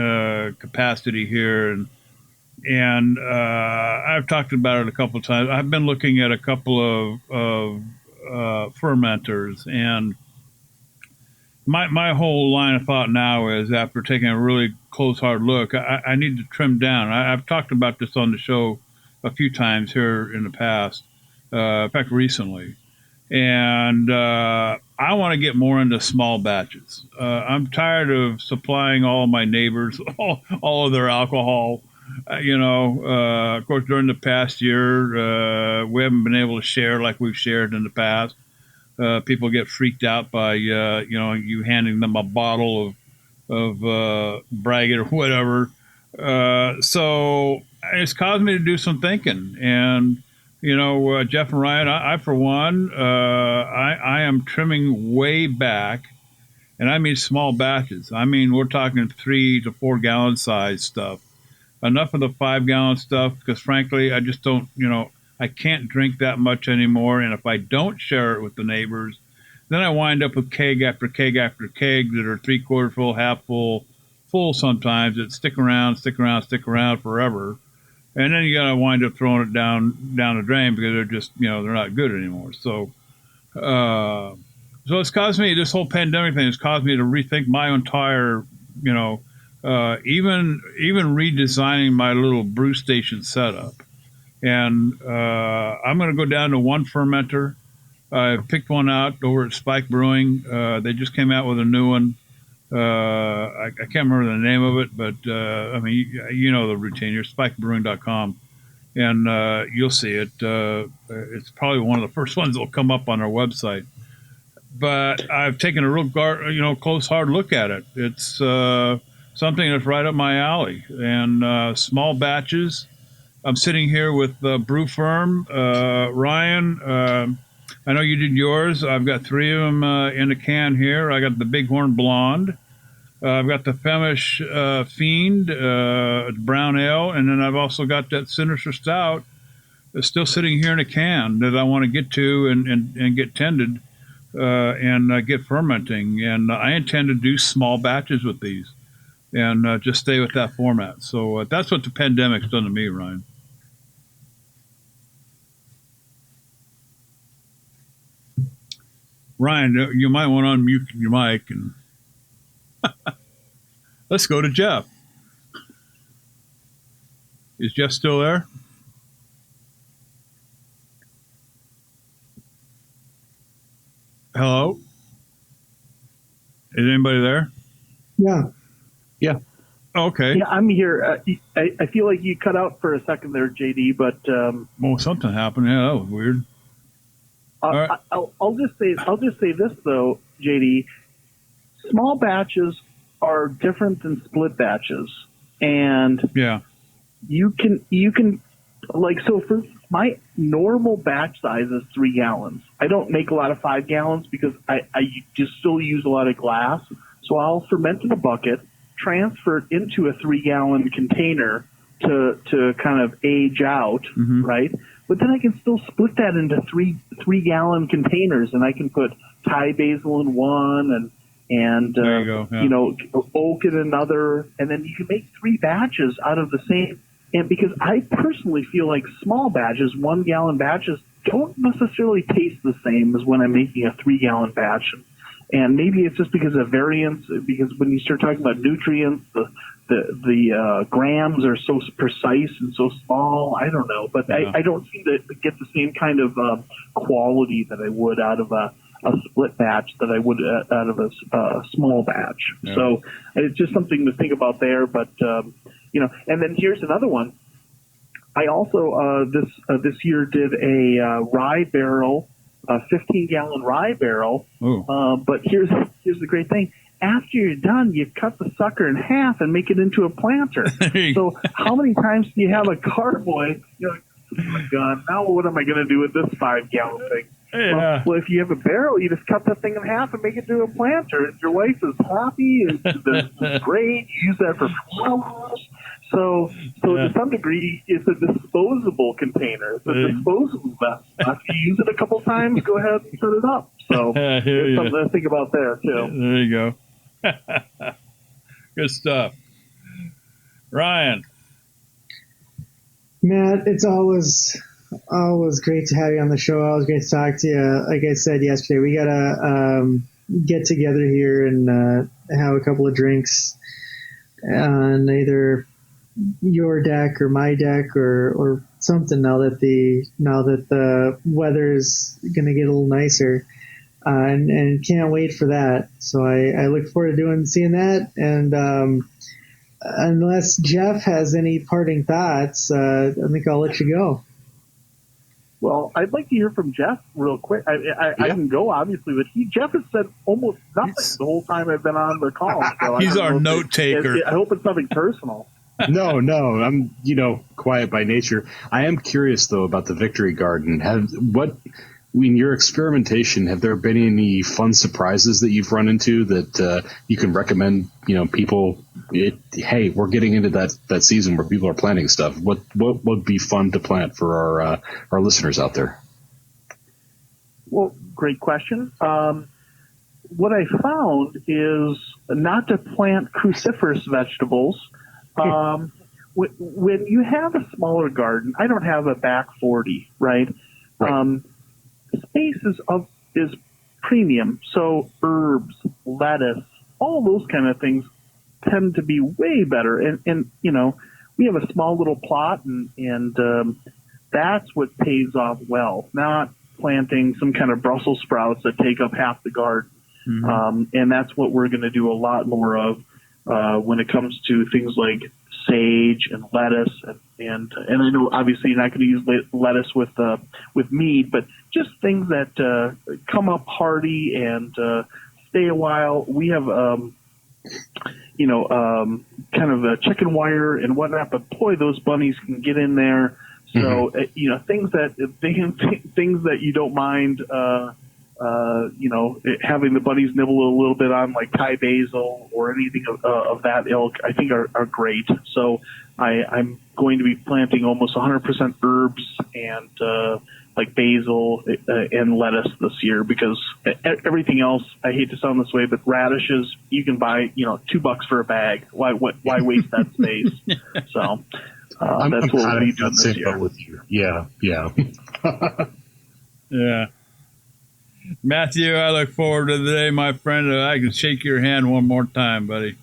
capacity here. And I've talked about it a couple of times. I've been looking at a couple of fermenters, and my whole line of thought now is, after taking a really close, hard look, I need to trim down. I've talked about this on the show a few times here in the past, in fact, recently. And I want to get more into small batches. I'm tired of supplying all my neighbors all of their alcohol. Of course, during the past year, we haven't been able to share like we've shared in the past. People get freaked out by, you handing them a bottle of braggot or whatever. So it's caused me to do some thinking. And, Jeff and Ryan, I for one, I am trimming way back. And I mean small batches. I mean, we're talking 3 to 4 gallon size stuff. Enough of the 5 gallon stuff, because frankly, I just don't, I can't drink that much anymore. And if I don't share it with the neighbors, then I wind up with keg after keg after keg that are 3/4 full, half full, full sometimes, that stick around forever. And then you got to wind up throwing it down the drain because they're just, they're not good anymore. So it's caused me, this whole pandemic thing has caused me to rethink my entire, even redesigning my little brew station setup. And I'm going to go down to one fermenter. I picked one out over at Spike Brewing. They just came out with a new one. I can't remember the name of it, but the routine. You're spikebrewing.com, and you'll see it. It's probably one of the first ones that will come up on our website. But I've taken a real close, hard look at it. It's something that's right up my alley. And small batches. I'm sitting here with Brewferm. Ryan, I know you did yours. I've got 3 of them in a can here. I got the Bighorn Blonde. I've got the Flemish Fiend, brown ale. And then I've also got that Sinister Stout that's still sitting here in a can that I want to get to and get tended and get fermenting. And I intend to do small batches with these and just stay with that format. So that's what the pandemic's done to me, Ryan. Ryan, you might want to unmute your mic and let's go to Jeff. Is Jeff still there? Hello? Is anybody there? Yeah. Okay. Yeah, I'm here. I feel like you cut out for a second there, JD, but well, something happened. Yeah, that was weird. Right. I'll just say this though, JD. Small batches are different than split batches, and yeah, you can so for my normal batch size is 3 gallons. I don't make a lot of 5 gallons because I just still use a lot of glass. So I'll ferment in a bucket, transfer it into a 3 gallon container to kind of age out, right? But then I can still split that into three gallon containers, and I can put Thai basil in one and there you go. Yeah. oak in another, and then you can make 3 batches out of the same. And because I personally feel like small batches, 1 gallon batches, don't necessarily taste the same as when I'm making a 3 gallon batch. And maybe it's just because of variance, because when you start talking about nutrients, the grams are so precise and so small. I don't know, but yeah. I don't seem to get the same kind of quality that I would out of a split batch that I would out of a small batch. Yeah. So it's just something to think about there. But and then here's another one. I also this year did a rye barrel, a 15-gallon rye barrel. But here's the great thing. After you're done, you cut the sucker in half and make it into a planter. So how many times do you have a carboy? You're like, oh my God, now what am I going to do with this 5-gallon thing? Yeah. Well, if you have a barrel, you just cut that thing in half and make it into a planter. And your wife is happy. It's great. You use that for flowers. So to some degree, it's a disposable container. It's a disposable vessel. After you use it a couple times, go ahead and set it up. So there's something to think about there, too. There you go. Good stuff. Ryan. Matt, it's always great to have you on the show. Always great to talk to you. Like I said yesterday, we got to get together here and have a couple of drinks on either your deck or my deck or something now that the weather's going to get a little nicer, and can't wait for that. So I look forward to seeing that. And unless Jeff has any parting thoughts, I think I'll let you go. Well, I'd like to hear from Jeff real quick. I can go, obviously, but Jeff has said almost nothing the whole time I've been on the call. So he's our note taker. I hope it's something personal. No, I'm quiet by nature. I am curious though about the Victory Garden. In your experimentation, have there been any fun surprises that you've run into that you can recommend? People. Hey, we're getting into that season where people are planting stuff. What would be fun to plant for our listeners out there? Well, great question. What I found is not to plant cruciferous vegetables. When you have a smaller garden, I don't have a back 40, right? Space is premium. So herbs, lettuce, all those kind of things tend to be way better. And we have a small little plot and that's what pays off well, not planting some kind of Brussels sprouts that take up half the garden. Mm-hmm. And that's what we're going to do a lot more of when it comes to things like sage and lettuce, and I know obviously you're not going to use lettuce with mead, but just things that come up hardy and stay a while. We have kind of a chicken wire and whatnot, but boy, those bunnies can get in there. So things that you don't mind. Having the bunnies nibble a little bit on, like Thai basil or anything of that ilk, I think are great. So I'm going to be planting almost 100% herbs and like basil and lettuce this year, because everything else, I hate to sound this way, but radishes you can buy $2 for a bag. Why waste that space? So that's what we'll be doing this year. With you. Yeah. Yeah. Matthew, I look forward to the day, my friend, I can shake your hand one more time, buddy.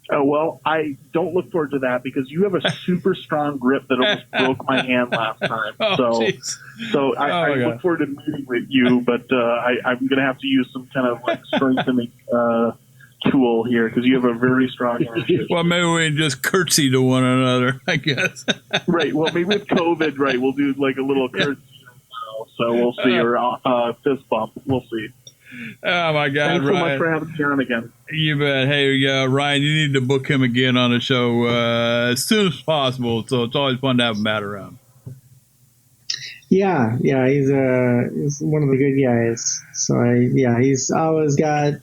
Well, I don't look forward to that because you have a super strong grip that almost broke my hand last time. So I look forward to meeting with you, but I'm going to have to use some kind of strengthening tool here because you have a very strong hand. Well, maybe we can just curtsy to one another, I guess. Right. Well, maybe with COVID, right, we'll do like a little curtsy. So we'll see, or fist bump. We'll see. Oh, my God, Thanks Ryan. so much for having me on again. You bet. Hey, Ryan, you need to book him again on the show as soon as possible. So it's always fun to have Matt around. Yeah, he's one of the good guys. So he's always got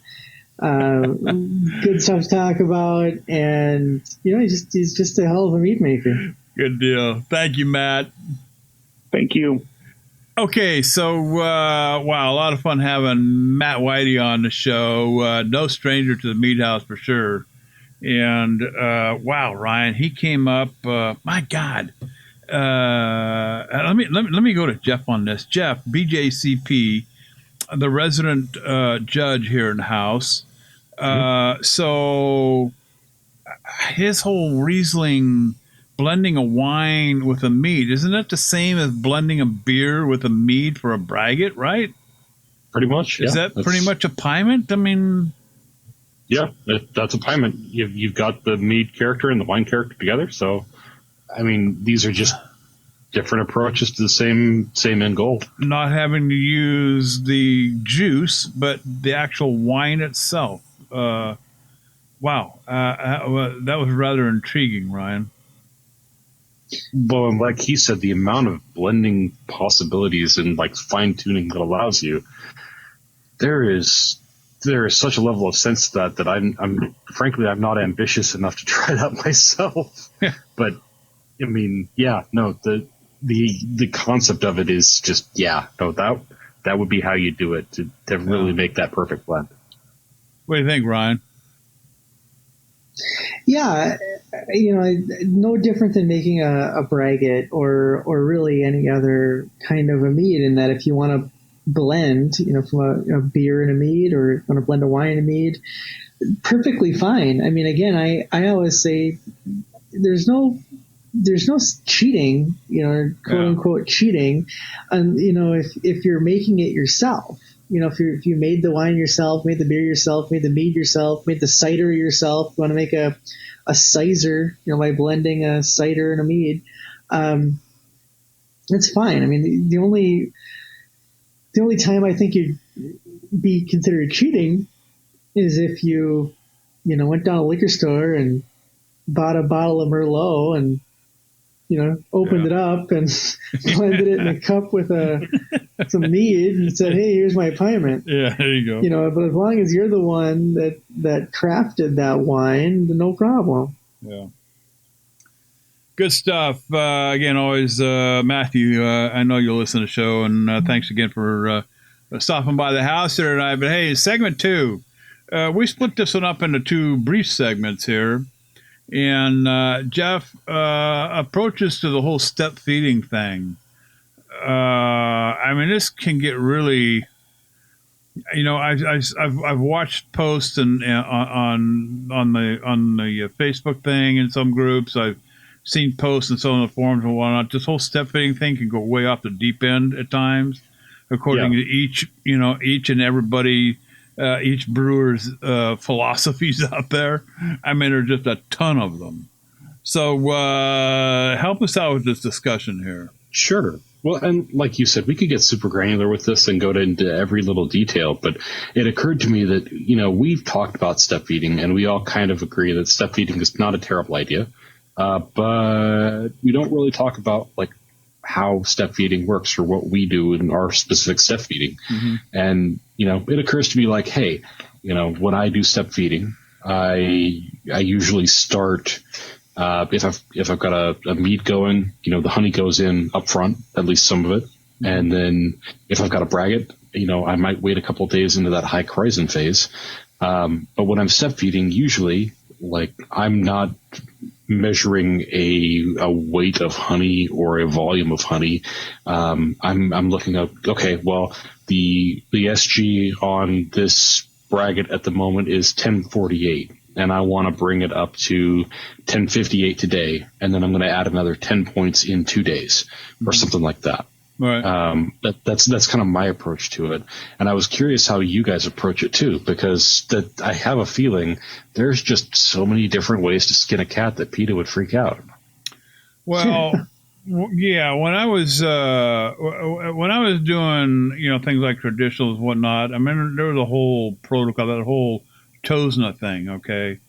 good stuff to talk about, and he's just a hell of a meat maker. Good deal. Thank you, Matt. Thank you. Okay, so wow, a lot of fun having Matt Weide on the show. No stranger to the Mead House for sure. And wow, Ryan, he came up. My God, let me go to Jeff on this. Jeff, BJCP, the resident judge here in the house. So his whole Riesling blending a wine with a mead, isn't that the same as blending a beer with a mead for a braggot, right? Pretty much. Is that pretty much a piment? I mean, yeah, that's a piment. You've got the mead character and the wine character together. So, I mean, these are just different approaches to the same end goal. Not having to use the juice, but the actual wine itself. Wow, that was rather intriguing, Ryan. Well, like he said, the amount of blending possibilities and fine tuning that allows you, there's there is such a level of sense to that I'm frankly I'm not ambitious enough to try that myself. Yeah. But I mean, yeah, no, the concept of it is just that would be how you do it to really make that perfect blend. What do you think, Ryan? Yeah, no different than making a braggot or really any other kind of a mead, in that if you want to blend, from a beer and a mead, or want to blend a wine and a mead, perfectly fine. I mean, again, I always say there's no cheating, quote unquote cheating, and if you're making it yourself. If you made the wine yourself, made the beer yourself, made the mead yourself, made the cider yourself, you want to make a cider, by blending a cider and a mead, it's fine. I mean, the only time I think you'd be considered cheating is if you, went down a liquor store and bought a bottle of Merlot and, opened it up and blended it in a cup with some mead and said, "Hey, here's my payment." Yeah, there you go. But as long as you're the one that crafted that wine, then no problem. Yeah. Good stuff. Again, always, Matthew, I know you'll listen to the show, and thanks again for stopping by the house there tonight. But hey, segment 2, we split this one up into 2 brief segments here. And Jeff, approaches to the whole step feeding thing. I mean, this can get really, I've watched posts and on the Facebook thing in some groups. I've seen posts in some of the forums and whatnot. This whole step feeding thing can go way off the deep end at times, according to each and everybody. Each brewer's philosophies out there. I mean, there are just a ton of them. So help us out with this discussion here. Sure. Well, and like you said, we could get super granular with this and go into every little detail, but it occurred to me that, we've talked about step feeding, and we all kind of agree that step feeding is not a terrible idea, but we don't really talk about, how step feeding works or what we do in our specific step feeding. Mm-hmm. And, it occurs to me hey, when I do step feeding, I usually start, if I've got a mead going, the honey goes in up front, at least some of it. Mm-hmm. And then if I've got a braggot, I might wait a couple of days into that high horizon phase. But when I'm step feeding, usually I'm not measuring a weight of honey or a volume of honey. I'm looking at, okay, well, the SG on this braggot at the moment is 1048, and I want to bring it up to 1058 today, and then I'm going to add another 10 points in 2 days or something like that. Right. That's kind of my approach to it. And I was curious how you guys approach it too, because I have a feeling there's just so many different ways to skin a cat that PETA would freak out. Well, yeah, when I was doing, things like traditionals and whatnot, I mean, there was a whole protocol, that whole Tosna thing. Okay.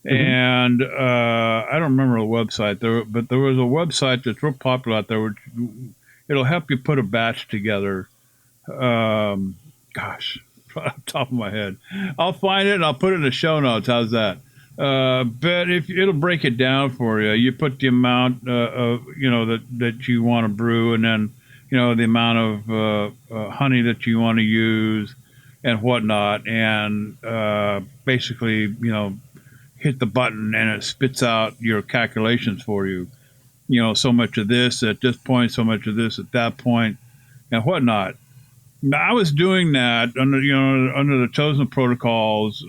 Mm-hmm. And, I don't remember the website there, but there was a website that's real popular out there, which it'll help you put a batch together. Gosh, off the top of my head. I'll find it and I'll put it in the show notes. How's that? But if it'll break it down for you, you put the amount that you want to brew, and then the amount of honey that you want to use and whatnot, and basically hit the button and it spits out your calculations for you. So much of this at this point, so much of this at that point, and whatnot. I was doing that under the Tosna protocols,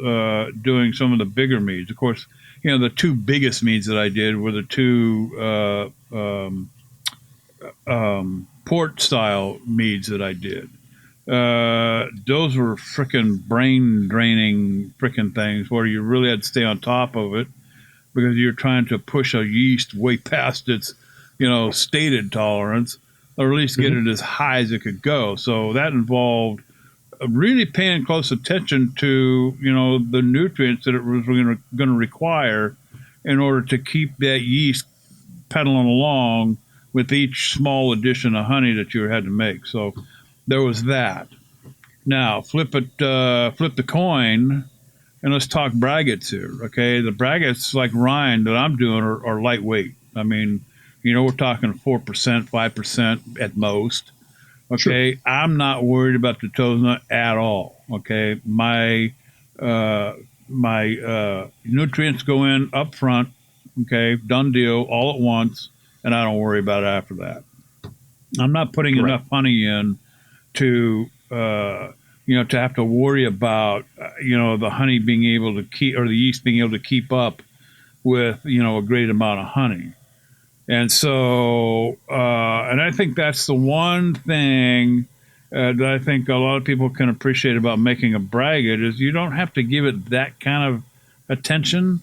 doing some of the bigger meads. Of course, the 2 biggest meads that I did were the 2 port style meads that I did. Those were frickin' brain draining frickin' things where you really had to stay on top of it, because you're trying to push a yeast way past its, stated tolerance, or at least get it as high as it could go. So that involved really paying close attention to, the nutrients that it was going to require in order to keep that yeast pedaling along with each small addition of honey that you had to make. So there was that. Now, flip the coin, and let's talk braggots here, okay? The braggots, like Ryan, that I'm doing are lightweight. I mean, we're talking 4%, 5% at most, okay? Sure. I'm not worried about the toes nut at all, okay? My nutrients go in up front, okay? Done deal, all at once, and I don't worry about it after that. I'm not putting enough honey in to have to worry about, the honey being able to keep, or the yeast being able to keep up with, a great amount of honey. And so, and I think that's the one thing that I think a lot of people can appreciate about making a braggot is you don't have to give it that kind of attention.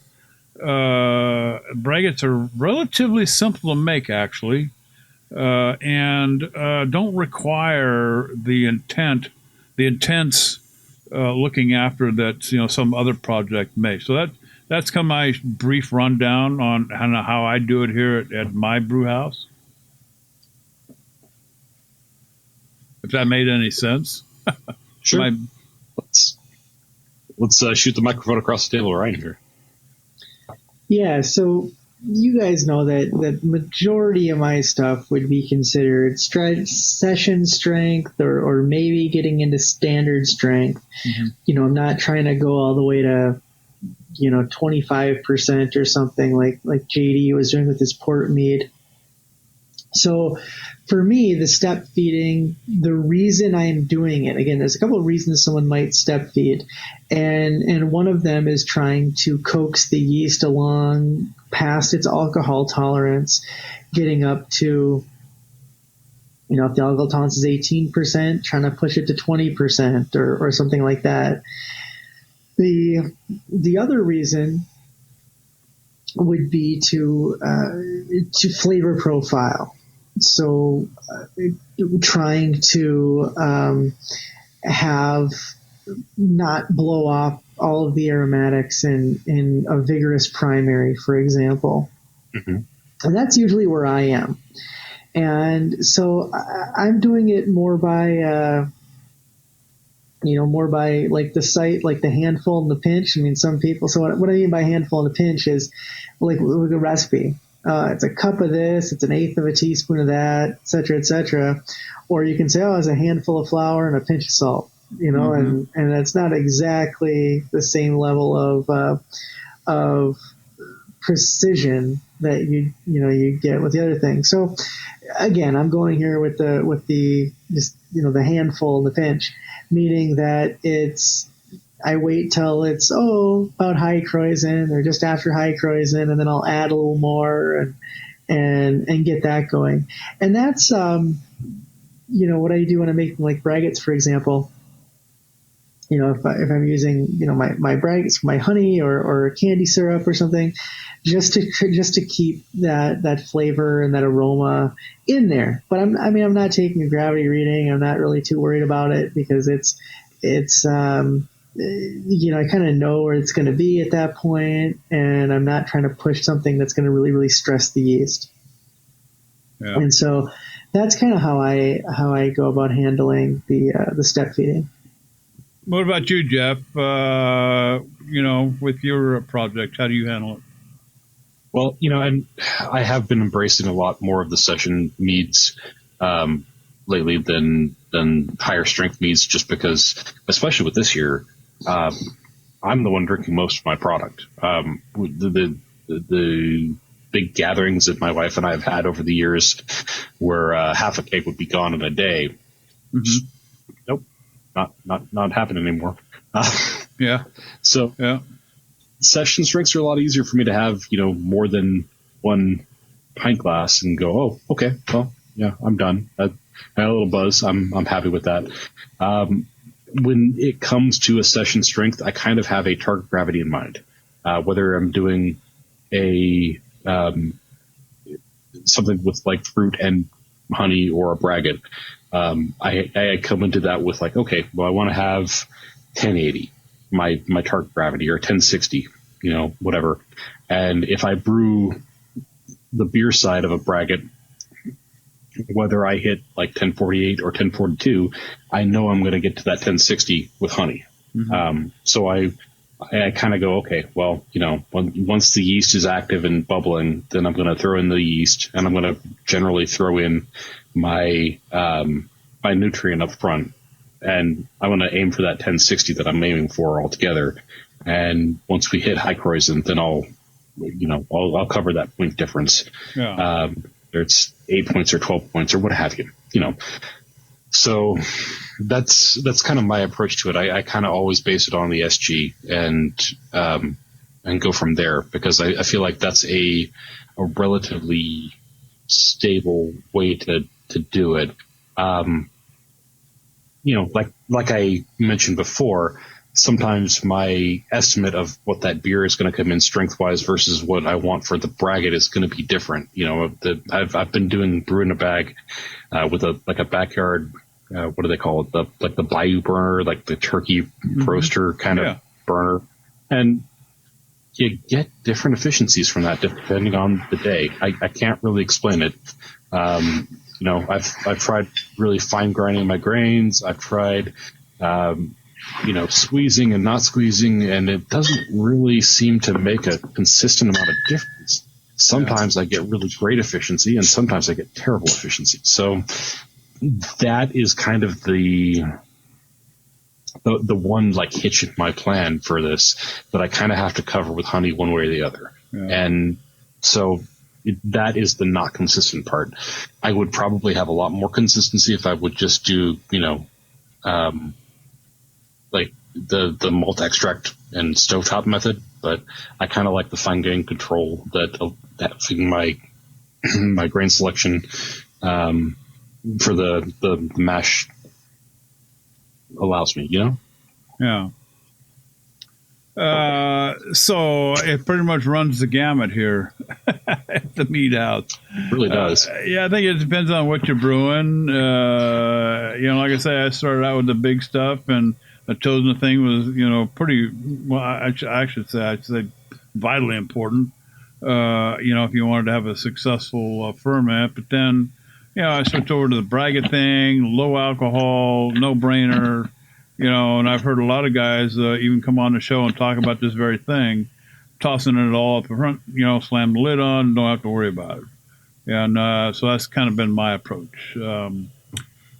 Braggots are relatively simple to make, actually. And don't require the intense looking after that some other project may. So that's kind of my brief rundown on how I do it here at my brew house. If that made any sense. Sure. Let's shoot the microphone across the table, right here. Yeah. So you guys know that majority of my stuff would be considered session strength or maybe getting into standard strength. Mm-hmm. I'm not trying to go all the way to, 25% or something like JD was doing with his port mead. So for me, the step feeding, the reason I'm doing it, again, there's a couple of reasons someone might step feed. And one of them is trying to coax the yeast along past its alcohol tolerance, getting up to, if the alcohol tolerance is 18%, trying to push it to 20% or something like that. The other reason would be to flavor profile. So trying to have not blow off all of the aromatics in a vigorous primary, for example. Mm-hmm. And that's usually where I am. And so I'm doing it more by like the site, like the handful and the pinch. I mean, some people, so what I mean by handful and a pinch is like a recipe. It's a cup of this, it's an eighth of a teaspoon of that, et cetera, et cetera. Or you can say, it's a handful of flour and a pinch of salt, mm-hmm. and that's not exactly the same level of precision that you get with the other thing. So again, I'm going here with the just, the handful and the pinch, meaning that I wait till it's about high Kreuzen or just after high Kreuzen, and then I'll add a little more and get that going. And that's what I do when I'm making like braggots, for example. If I'm using my braggots, my honey or candy syrup or something, just to keep that flavor and that aroma in there. But I'm not taking a gravity reading. I'm not really too worried about it because it's I kind of know where it's going to be at that point, and I'm not trying to push something that's going to really, really stress the yeast. Yeah. And so that's kind of how I go about handling the step feeding. What about you, Jeff? With your project, how do you handle it? Well, and I have been embracing a lot more of the session meads lately than higher strength meads, just because, especially with this year, I'm the one drinking most of my product. The big gatherings that my wife and I have had over the years, where half a keg would be gone in a day. Mm-hmm. Nope, not happening anymore. Yeah. So yeah, session strengths are a lot easier for me to have, more than one pint glass and go, oh, okay, well, yeah, I'm done. I had a little buzz. I'm happy with that. When it comes to a session strength, I kind of have a target gravity in mind. Whether I'm doing a something with like fruit and honey or a braggot, I come into that with like, okay, well, I want to have 1080, my target gravity, or 1060, whatever. And if I brew the beer side of a braggot whether I hit like 1048 or 1042, I know I'm going to get to that 1060 with honey. So I kind of go, okay, well, once the yeast is active and bubbling, then I'm going to throw in the yeast, and I'm going to generally throw in my my nutrient up front, and I'm going to aim for that 1060 that I'm aiming for altogether. And once we hit high Kreuzen, then I'll cover that point difference. Yeah. It's 8 points or 12 points or what have you. So that's kind of my approach to it. I kind of always base it on the SG and go from there, because I feel like that's a relatively stable way to do it. Like I mentioned before, sometimes my estimate of what that beer is going to come in strength-wise versus what I want for the braggot is going to be different. I've been doing brew in a bag with a backyard. What do they call it? The bayou burner, like the turkey roaster kind of burner, and you get different efficiencies from that depending on the day. I can't really explain it. I've tried really fine grinding my grains. I've tried, squeezing and not squeezing, and it doesn't really seem to make a consistent amount of difference. Sometimes I get really great efficiency, and sometimes I get terrible efficiency. So that is kind of the one like hitch in my plan for this, that I kind of have to cover with honey one way or the other. Yeah. And so that is the not consistent part. I would probably have a lot more consistency if I would just do, like the malt extract and stovetop method, but I kind of like the fine grain control that my grain selection for the mash allows me, Yeah. So it pretty much runs the gamut here at the Mead House. It really does. I think it depends on what you're brewing. Like I say, I started out with the big stuff, and the Tosna thing was, pretty, well, I should say vitally important, if you wanted to have a successful ferment. But then, I switched over to the braggot thing, low alcohol, no brainer, and I've heard a lot of guys even come on the show and talk about this very thing, tossing it all up the front, slam the lid on, don't have to worry about it. And so that's kind of been my approach.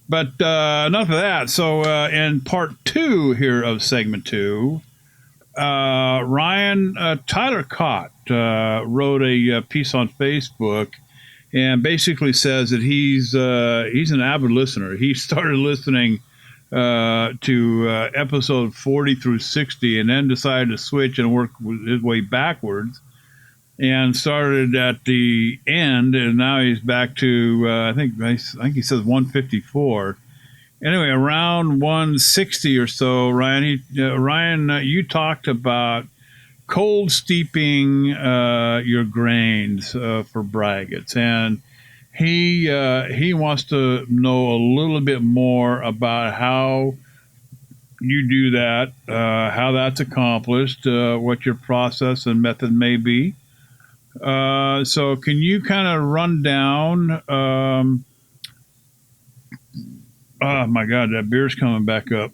But enough of that. So in part 2 here of segment 2, Tyler Cott wrote a piece on Facebook and basically says that he's an avid listener. He started listening to episode 40 through 60 and then decided to switch and work his way backwards and started at the end, and now he's back to I think he says 154. Anyway, around 160 or so, Ryan, you talked about cold steeping your grains for braggots, and he wants to know a little bit more about how you do that, how that's accomplished, what your process and method may be. So can you kind of run down, oh my God, that beer's coming back up.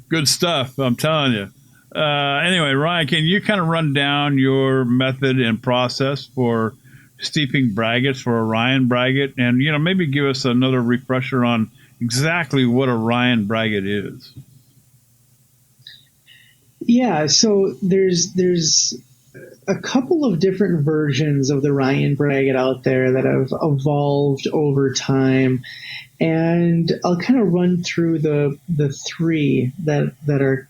Good stuff, I'm telling you. Anyway, Ryan, can you kind of run down your method and process for steeping braggots for a Ryanbraggot, and maybe give us another refresher on exactly what a Ryanbraggot is? Yeah, so there's a couple of different versions of the Ryanbraggot out there that have evolved over time, and I'll kind of run through the three that are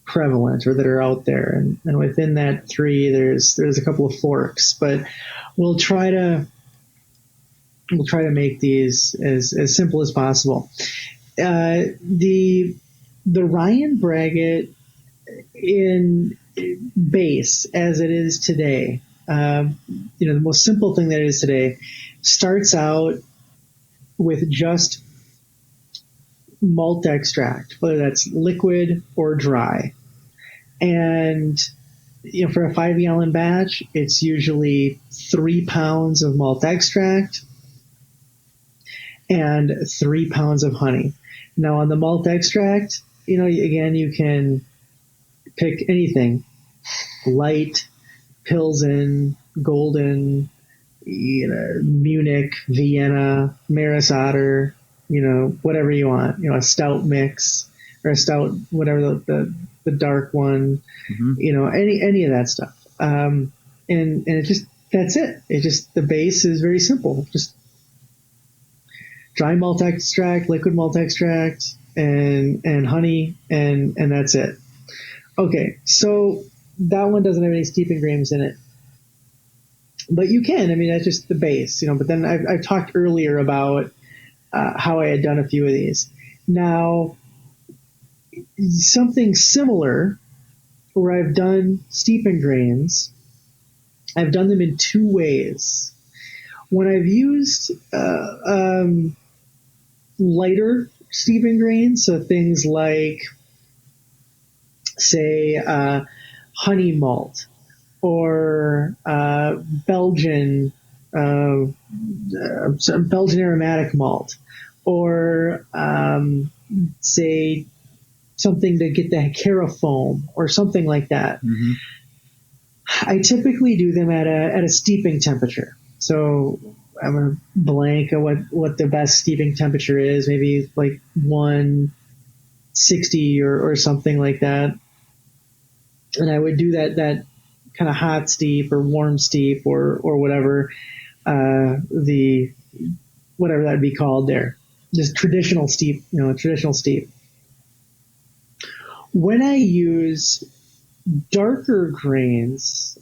prevalent or that are out there, and within that three there's a couple of forks, but we'll try to make these as simple as possible. The Ryanbraggot in base as it is today, the most simple thing that it is today, starts out with just malt extract, whether that's liquid or dry. And for a 5-gallon batch, it's usually 3 pounds of malt extract and 3 pounds of honey. Now on the malt extract, again, you can pick anything: light, Pilsen, golden, Munich, Vienna, Maris Otter, whatever you want, a stout mix or a stout, whatever the dark one, any of that stuff. And it just, that's it. It just, the base is very simple. Just dry malt extract, liquid malt extract, and honey, and that's it. Okay. So that one doesn't have any steeping grains in it. But you can. I mean, that's just the base, But then I've talked earlier about how I had done a few of these. Now, something similar where I've done steeping grains, I've done them in 2 ways. When I've used lighter steeping grains, so things like, say, honey malt, or Belgian aromatic malt, or say something to get the carafoam or something like that. Mm-hmm. I typically do them at a steeping temperature. So I'm gonna blank at what the best steeping temperature is, maybe like 160 or something like that. And I would do that kind of hot steep or warm steep or whatever, whatever that'd be called there. Just traditional steep, traditional steep. When I use darker grains,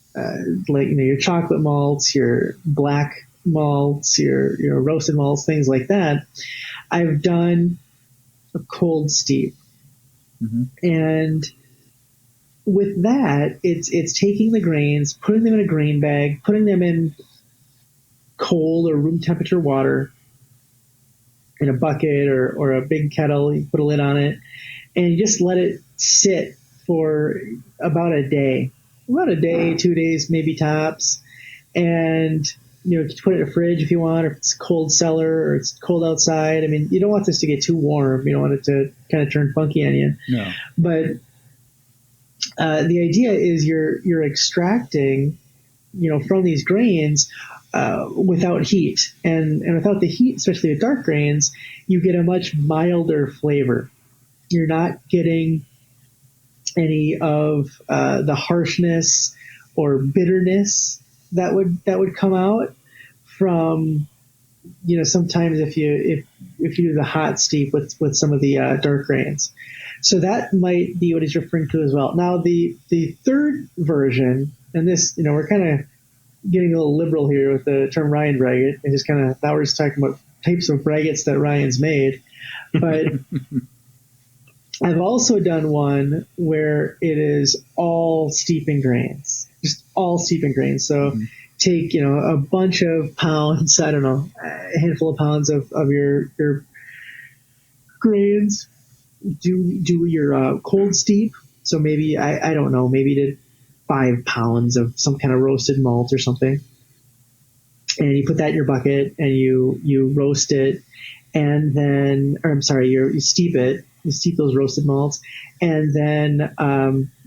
like, your chocolate malts, your black malts, your roasted malts, things like that, I've done a cold steep. Mm-hmm. And with that, it's taking the grains, putting them in a grain bag, putting them in cold or room temperature water in a bucket or a big kettle. You put a lid on it, and you just let it sit for about a day, 2 days, maybe tops. And you can put it in a fridge if you want, or if it's cold cellar or it's cold outside. I mean, you don't want this to get too warm. You don't want it to kind of turn funky on you. No. But the idea is you're extracting, from these grains without heat, and without the heat, especially with dark grains, you get a much milder flavor. You're not getting any of the harshness or bitterness that would come out from, sometimes if you do the hot steep with some of the dark grains. So that might be what he's referring to as well. Now, the third version, and this, we're kind of getting a little liberal here with the term Ryanbraggot, and just kind of, now we're just talking about types of braggots that Ryan's made. But I've also done one where it is all steeping grains, just all steeping grains. So take, a bunch of pounds, I don't know, a handful of pounds of your grains, do your cold steep. So maybe, I don't know, maybe did 5 pounds of some kind of roasted malt or something. And you put that in your bucket and you roast it, and then, you steep it. You steep those roasted malts, and then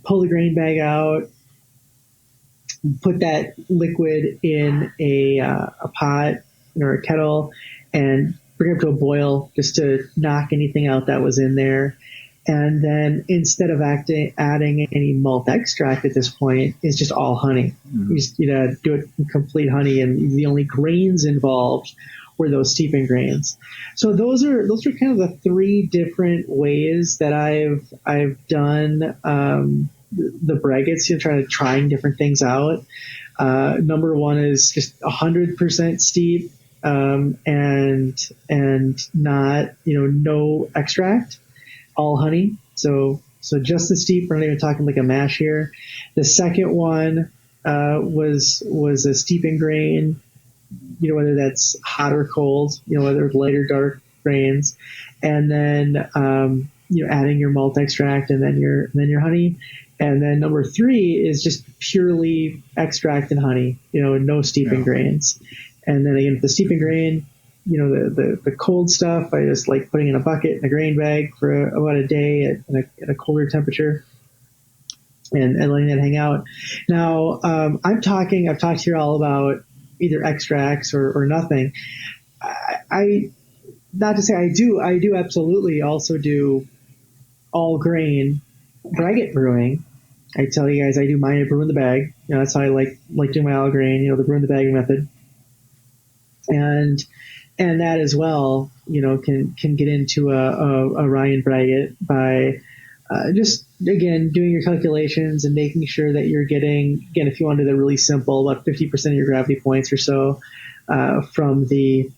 pull the grain bag out, put that liquid in a pot or a kettle, and bring it up to a boil just to knock anything out that was in there. And then instead of adding any malt extract at this point, it's just all honey. Mm-hmm. You just do it in complete honey, and the only grains involved were those steeping grains. So those are kind of the 3 different ways that I've done the braggots. Trying different things out. Number 1 is just 100% steep, and not no extract, all honey. So just the steep. We're not even talking like a mash here. The second one was a steeping grain. Whether that's hot or cold, whether it's light or dark grains, and then adding your malt extract, and then your honey, and then number 3 is just purely extract and honey, no steeping grains, and then again the steeping grain, the cold stuff, I just like putting in a bucket in a grain bag for about a day at a colder temperature, and letting that hang out. Now, I've talked here all about either extracts or nothing. I not to say I do absolutely also do all grain braggot brewing. I tell you guys, I do mine at brew in the bag. That's how I like doing my all grain, the brew in the bag method. And that as well, can get into a Ryanbraggot by just, again, doing your calculations and making sure that you're getting, again, if you want to do that really simple, about 50% of your gravity points or so from the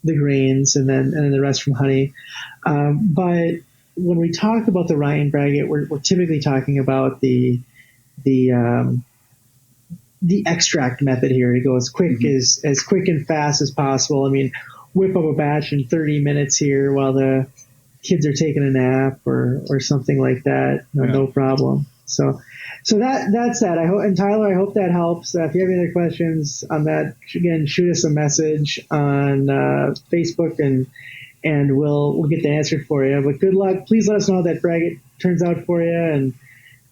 grains, and then the rest from honey. But when we talk about the Ryanbraggot, we're typically talking about the extract method here. To go as quick and fast as possible. I mean, whip up a batch in 30 minutes here while the kids are taking a nap or something like that. No problem. So that's that. And Tyler, I hope that helps. If you have any other questions on that, again, shoot us a message on Facebook and we'll get the answer for you. But good luck. Please let us know how that braggot turns out for you,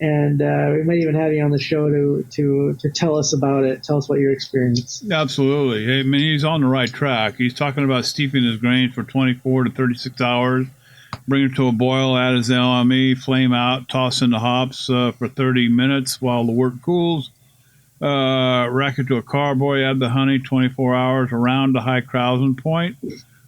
and we might even have you on the show to tell us about it. Tell us what your experience. Absolutely. I mean, he's on the right track. He's talking about steeping his grains for 24 to 36 hours. Bring it to a boil, add his LME, flame out, toss in the hops for 30 minutes while the wort cools. Rack it to a carboy, add the honey 24 hours around the high Krausen point.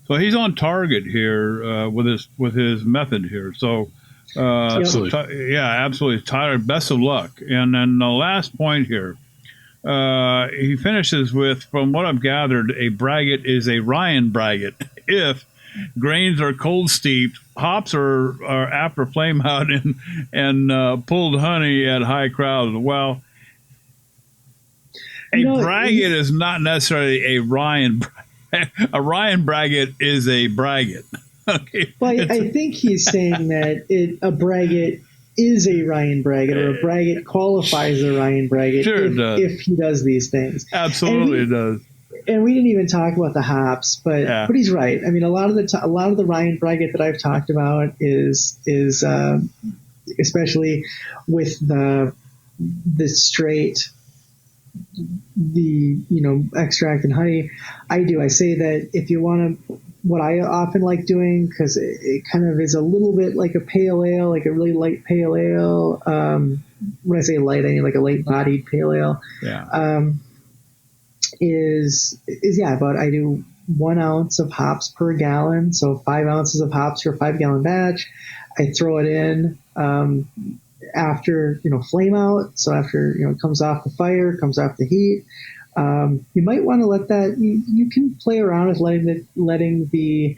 So he's on target here with his method here. So, absolutely. Absolutely. Tyler, best of luck. And then the last point here, he finishes with, from what I've gathered, a braggot is a Ryanbraggot if grains are cold steeped, hops are after flame out, and pulled honey at high Krausen. Well, braggot is not necessarily a Ryanbraggot. A Ryanbraggot is a braggot. Okay. Well, I think he's saying that a braggot is a Ryanbraggot, or a braggot qualifies a Ryanbraggot if he does these things. Absolutely, it does. And we didn't even talk about the hops, but he's right. I mean, a lot of the Ryanbraggot that I've talked about is especially with the straight, extract and honey. I say that if you want to, what I often like doing, because it kind of is a little bit like a pale ale, like a really light pale ale. When I say light, I mean like a light bodied pale ale. Yeah. I do 1 ounce of hops per gallon, so 5 ounces of hops for a 5 gallon batch. I throw it in after flame out, so after it comes off the fire, comes off the heat. You might want to let that. You can play around with letting the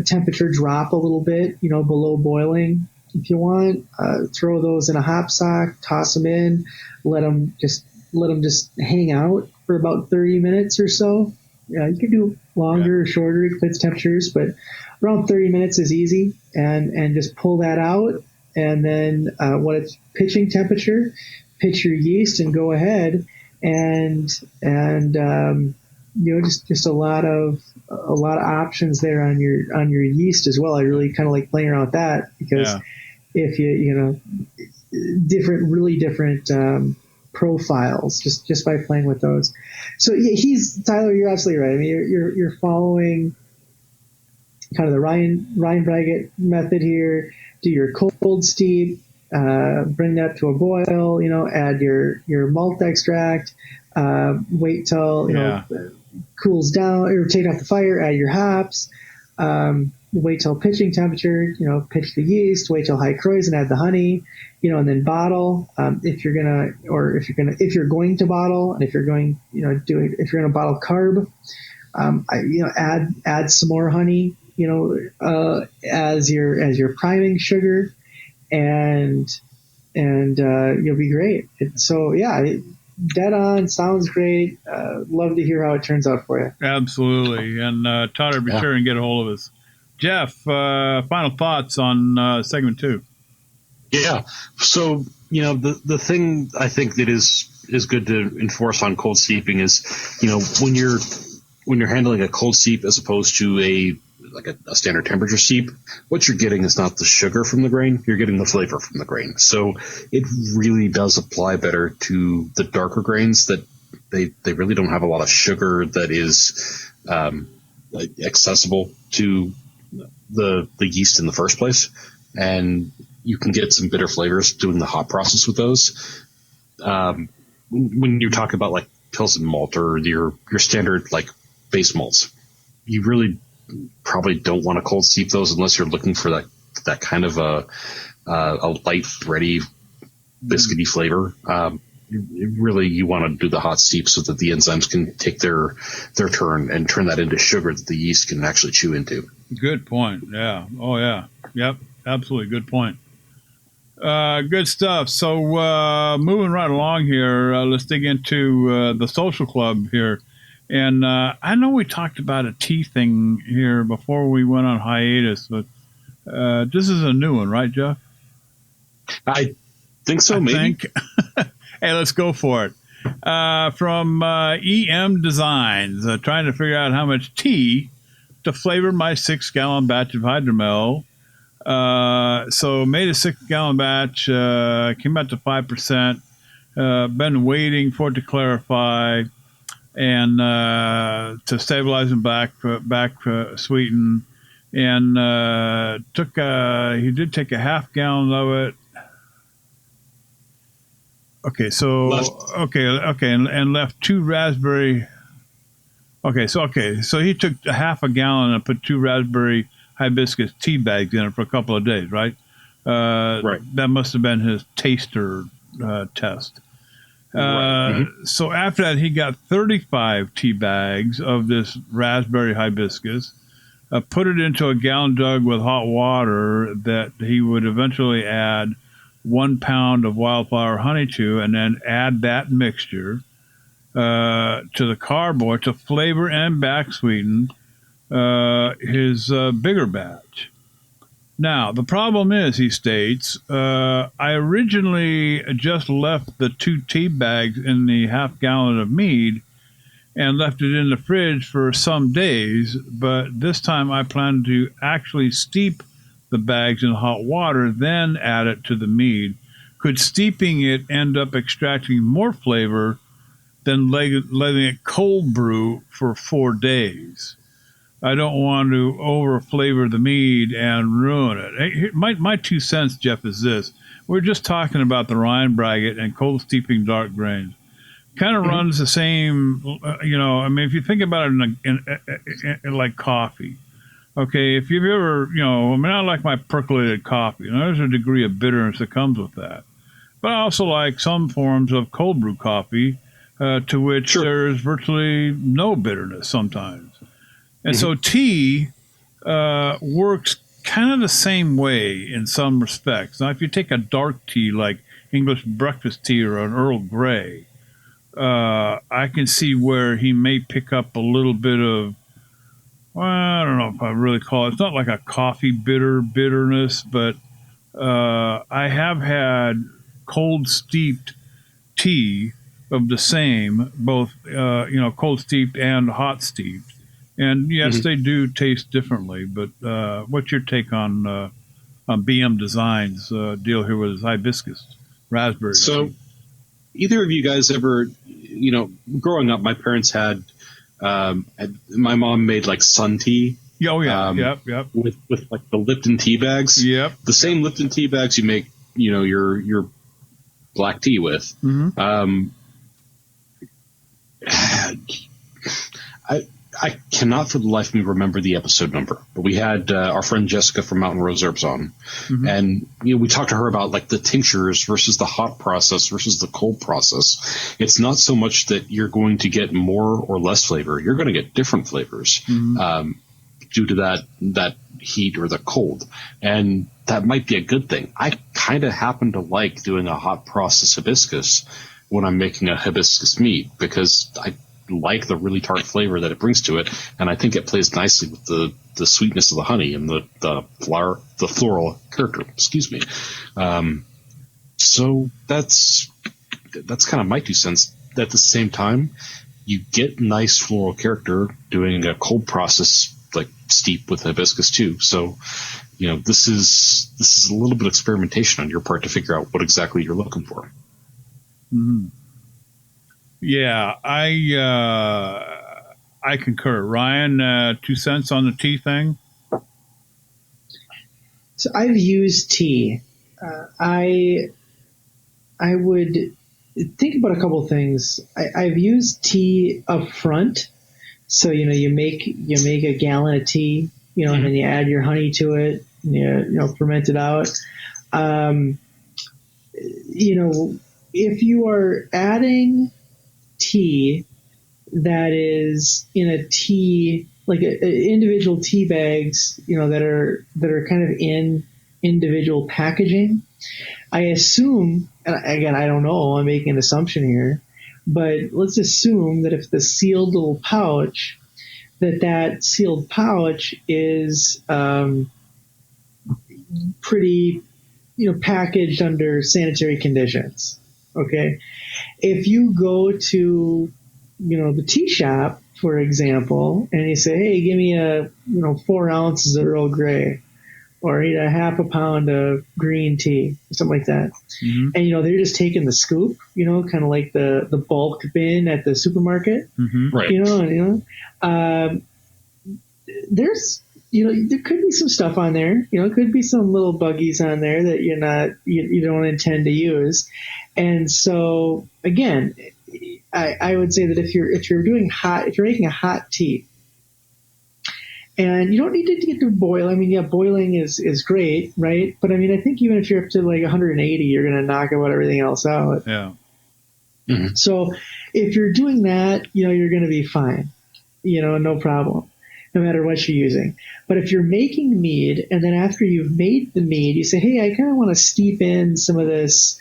temperature drop a little bit, below boiling if you want. Throw those in a hop sock, toss them in, let them just hang out for about 30 minutes or so. You can do longer or shorter, it depends temperatures, but around 30 minutes is easy. And just pull that out. And then when it's pitching temperature, pitch your yeast and go ahead and just a lot of options there on your yeast as well. I really kind of like playing around with that, because if really different profiles just by playing with those. So Tyler, you're absolutely right. I mean, you're following kind of the Ryanbraggot method here. Do your cold steep, bring that to a boil, add your malt extract, wait till cools down, or take off the fire, add your hops, wait till pitching temperature, pitch the yeast, wait till high Krausen, add the honey, and then bottle. If you're going to bottle, and if you're going to bottle carb, add some more honey, as your priming sugar, and you'll be great. Dead on, sounds great. Love to hear how it turns out for you. Absolutely. And Tyler, be sure and get a hold of us. Jeff, final thoughts on segment 2. Yeah. So, the thing I think that is is good to enforce on cold steeping is, when you're handling a cold steep as opposed to a standard temperature steep, what you're getting is not the sugar from the grain, you're getting the flavor from the grain. So it really does apply better to the darker grains that they really don't have a lot of sugar that is accessible to the yeast in the first place. And you can get some bitter flavors doing the hop process with those. When you talk about like Pilsen malt or your standard like base malts, you really probably don't want to cold steep those unless you're looking for that kind of a light, bready, biscuity flavor. Really, you want to do the hot steep so that the enzymes can take their turn and turn that into sugar that the yeast can actually chew into. Good point. Yeah. Oh, yeah. Yep. Absolutely. Good point. Good stuff. So moving right along here, let's dig into the social club here. And I know we talked about a tea thing here before we went on hiatus, but this is a new one, right, Jeff? I think so, maybe. Hey, let's go for it. From EM Designs, trying to figure out how much tea to flavor my 6-gallon batch of hydromel. So made a 6-gallon batch, came out to 5%. Been waiting for it to clarify and to stabilize and back sweeten. And he did take a half gallon of it. Okay, so and left 2 raspberry. So he took a half a gallon and put 2 raspberry hibiscus tea bags in it for a couple of days, right? Right. That must have been his taster test. Right. So after that, he got 35 tea bags of this raspberry hibiscus, put it into a gallon jug with hot water that he would eventually add 1 pound of wildflower honey to, and then add that mixture to the carboy to flavor and back sweeten his bigger batch. Now, the problem is, he states, I originally just left the 2 tea bags in the half gallon of mead and left it in the fridge for some days, but this time I plan to actually steep the bags in hot water, then add it to the mead. Could steeping it end up extracting more flavor than letting it cold brew for 4 days? I don't want to over flavor the mead and ruin it. Hey, my 2 cents, Jeff, is this. We're just talking about the Ryanbraggot and cold steeping dark grains. Kind of runs the same, if you think about it in like coffee. Okay, if you've ever, I like my percolated coffee. There's a degree of bitterness that comes with that. But I also like some forms of cold brew coffee, to which there's virtually no bitterness sometimes. And so tea works kind of the same way in some respects. Now, if you take a dark tea like English breakfast tea or an Earl Grey, I can see where he may pick up a little bit of, I don't know if I really call it. It's not like a coffee bitterness, but I have had cold steeped tea of the same, both cold steeped and hot steeped, and yes, they do taste differently. But what's your take on BM Designs deal here with hibiscus raspberry? So, either of you guys ever, growing up, my parents had. My mom made like sun tea. Oh yeah, yep. With like the Lipton tea bags. Yep. The same Lipton tea bags you make, your black tea with. I cannot for the life of me remember the episode number, but we had our friend Jessica from Mountain Rose Herbs on, and we talked to her about like the tinctures versus the hot process versus the cold process. It's not so much that you're going to get more or less flavor; you're going to get different flavors due to that heat or the cold, and that might be a good thing. I kind of happen to like doing a hot process hibiscus when I'm making a hibiscus mead because I like the really tart flavor that it brings to it, and I think it plays nicely with the sweetness of the honey and the floral character. Excuse me. So that's that's kind of my 2 cents. At the same time, you get nice floral character doing a cold process like steep with hibiscus too. So, this is a little bit of experimentation on your part to figure out what exactly you're looking for. Mm-hmm. Yeah, I concur. Ryan, 2 cents on the tea thing? So I've used tea. I would think about a couple of things. I've used tea up front. So, you make a gallon of tea, and then you add your honey to it, and you ferment it out. If you are adding tea that is in a tea, like individual tea bags, that are kind of in individual packaging, I assume, and again, I don't know, I'm making an assumption here, but let's assume that if the sealed little pouch, that sealed pouch is pretty, packaged under sanitary conditions. Okay. If you go to, the tea shop, for example, and you say, hey, give me 4 ounces of Earl Grey, or a half a pound of green tea, or something like that. Mm-hmm. And, they're just taking the scoop, kind of like the bulk bin at the supermarket, mm-hmm. Right. There's, there could be some stuff on there, it could be some little buggies on there that you don't intend to use. And so again, I would say that if you're making a hot tea, and you don't need to get to boil. I mean, yeah, boiling is great, right? But I mean, I think even if you're up to like 180, you're going to knock about everything else out. Yeah. Mm-hmm. So if you're doing that, you're going to be fine, no problem, no matter what you're using. But if you're making mead, and then after you've made the mead, you say, hey, I kind of want to steep in some of this,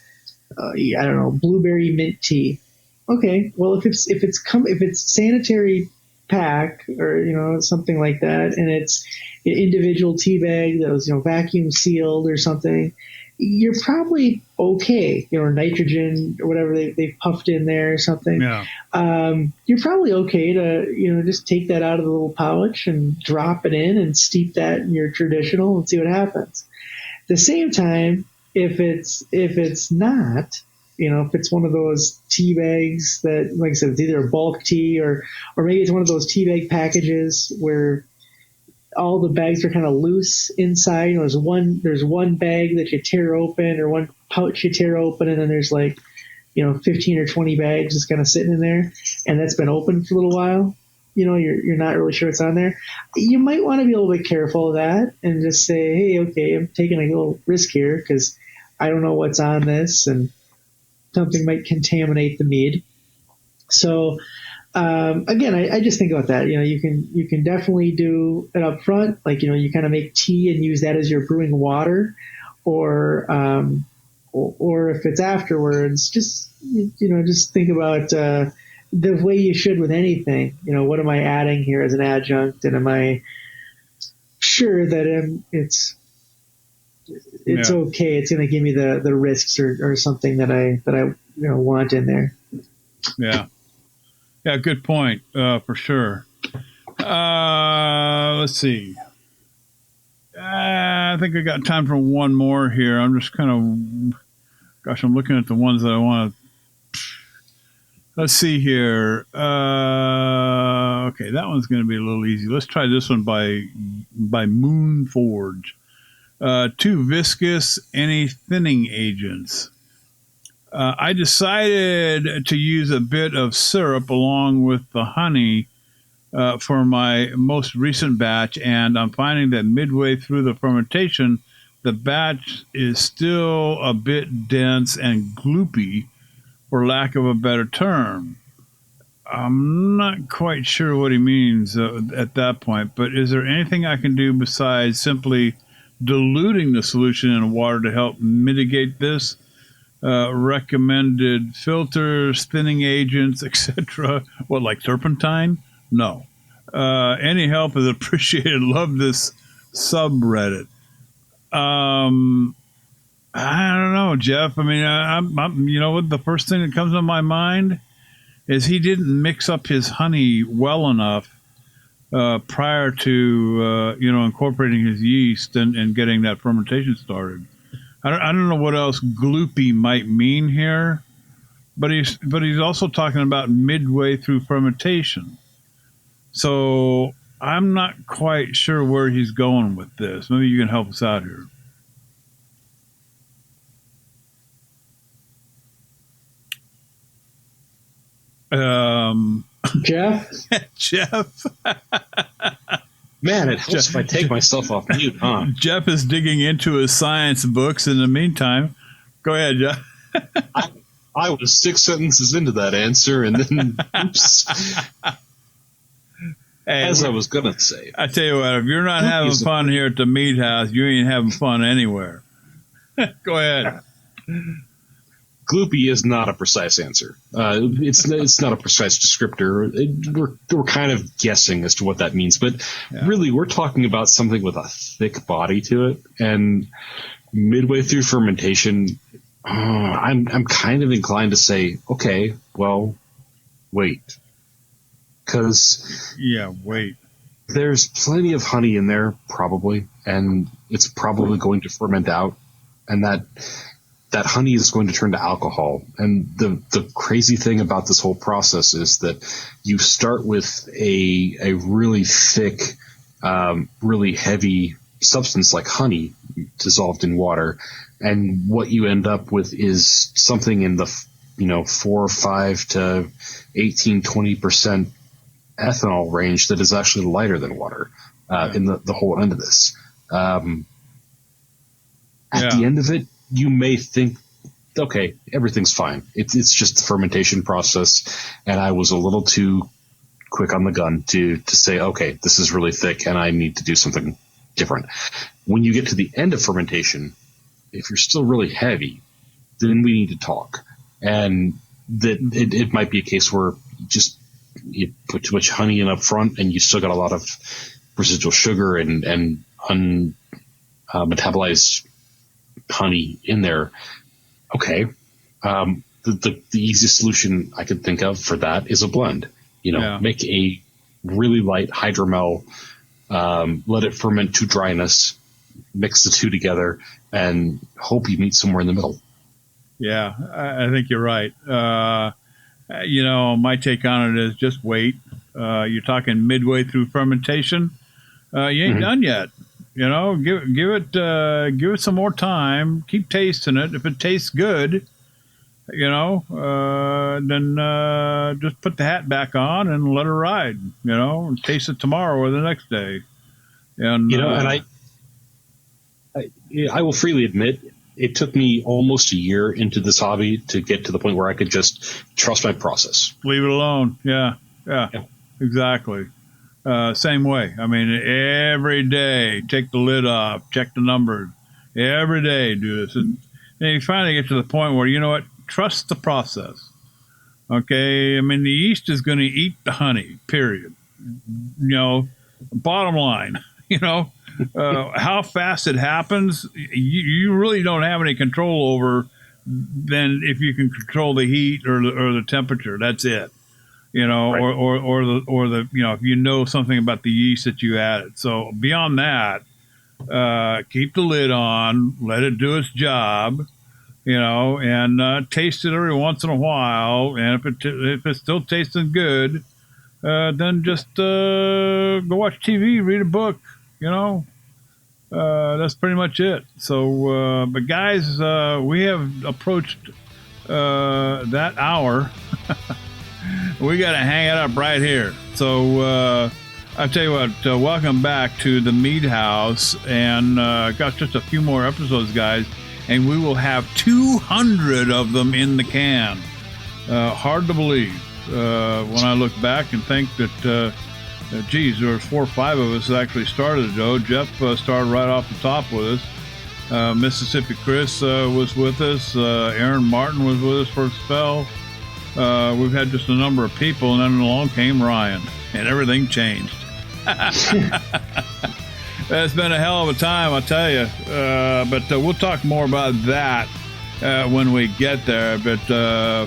I don't know, blueberry mint tea. Okay, well, if it's sanitary pack or something like that, and it's an individual tea bag that was vacuum sealed or something, you're probably okay. Nitrogen or whatever they've puffed in there or something. Yeah. You're probably okay to just take that out of the little pouch and drop it in and steep that in your traditional and see what happens. At the same time, if it's not, if it's one of those tea bags that, like I said, it's either a bulk tea or maybe it's one of those tea bag packages where all the bags are kind of loose inside. There's one bag that you tear open, or one pouch you tear open, and then there's like, 15 or 20 bags just kind of sitting in there, and that's been open for a little while. You're not really sure what's on there. You might want to be a little bit careful of that and just say, hey, okay, I'm taking a little risk here because I don't know what's on this, and something might contaminate the mead. So again, I just think about that. You can definitely do it up front, like you kind of make tea and use that as your brewing water, or if it's afterwards, just think about the way you should with anything. What am I adding here as an adjunct, and am I sure that it's okay? It's going to give me the risks or something that I want in there. Yeah. Yeah, good point, for sure. Let's see. I think I got time for one more here. I'm just I'm looking at the ones that I want to. Let's see here. Okay, that one's going to be a little easy. Let's try this one by Moon Forge. 2 viscous, any thinning agents. I decided to use a bit of syrup along with the honey for my most recent batch, and I'm finding that midway through the fermentation, the batch is still a bit dense and gloopy, for lack of a better term. I'm not quite sure what he means at that point, but is there anything I can do besides simply diluting the solution in water to help mitigate this? Recommended filters, thinning agents, etc. What, like turpentine? No. Any help is appreciated. Love this subreddit. I don't know. know, Jeff. I mean, I'm you know what? The first thing that comes to my mind is he didn't mix up his honey well enough prior to incorporating his yeast and getting that fermentation started. I don't know what else gloopy might mean here, but he's also talking about midway through fermentation. So I'm not quite sure where he's going with this. Maybe you can help us out here. Jeff? Jeff? Man, it helps if I take myself off mute, huh? Jeff is digging into his science books in the meantime. Go ahead, Jeff. I was 6 sentences into that answer, and then, oops. Hey, as I was going to say. I tell you what, if you're not having fun here at the Mead House, you ain't having fun anywhere. Go ahead. Gloopy is not a precise answer. It's not a precise descriptor. We're kind of guessing as to what that means, but really we're talking about something with a thick body to it. And midway through fermentation, I'm kind of inclined to say, okay, well, wait, because wait. There's plenty of honey in there, probably, and it's probably going to ferment out, and that honey is going to turn to alcohol. And the crazy thing about this whole process is that you start with a really thick, really heavy substance like honey dissolved in water. And what you end up with is something in the, 4 or 5 to 18, 20% ethanol range that is actually lighter than water in the whole end of this. At the end of it, you may think, okay, everything's fine. It's just the fermentation process, and I was a little too quick on the gun to say, okay, this is really thick, and I need to do something different. When you get to the end of fermentation, if you're still really heavy, then we need to talk. And that it might be a case where you put too much honey in up front, and you still got a lot of residual sugar and metabolized honey in there. Okay. The easiest solution I could think of for that is a blend. Make a really light hydromel, let it ferment to dryness, mix the two together, and hope you meet somewhere in the middle. Yeah, I think you're right. My take on it is just wait. You're talking midway through fermentation. You ain't done yet. Give it some more time. Keep tasting it. If it tastes good, then just put the hat back on and let it ride. And taste it tomorrow or the next day. And and I will freely admit, it took me almost a year into this hobby to get to the point where I could just trust my process. Leave it alone. Yeah. Exactly. Same way. I mean, every day, take the lid off, check the numbers. Every day, do this. And then you finally get to the point where, you know what, trust the process. Okay? I mean, the yeast is going to eat the honey, period. Bottom line, how fast it happens, you really don't have any control over than if you can control the heat or the temperature. That's it. Right. or the if you know something about the yeast that you added. So beyond that, keep the lid on, let it do its job, and taste it every once in a while. And if it's still tasting good, then just go watch TV, read a book. That's pretty much it. So, but guys, we have approached that hour. We got to hang it up right here. So I tell you what, welcome back to the Mead House, and got just a few more episodes, guys, and we will have 200 of them in the can. Hard to believe when I look back and think that, geez, there were 4 or 5 of us that actually started it, though. Jeff started right off the top with us. Mississippi Chris was with us. Aaron Martin was with us for a spell. We've had just a number of people, and then along came Ryan, and everything changed. It's been a hell of a time, I'll tell you. But we'll talk more about that when we get there. But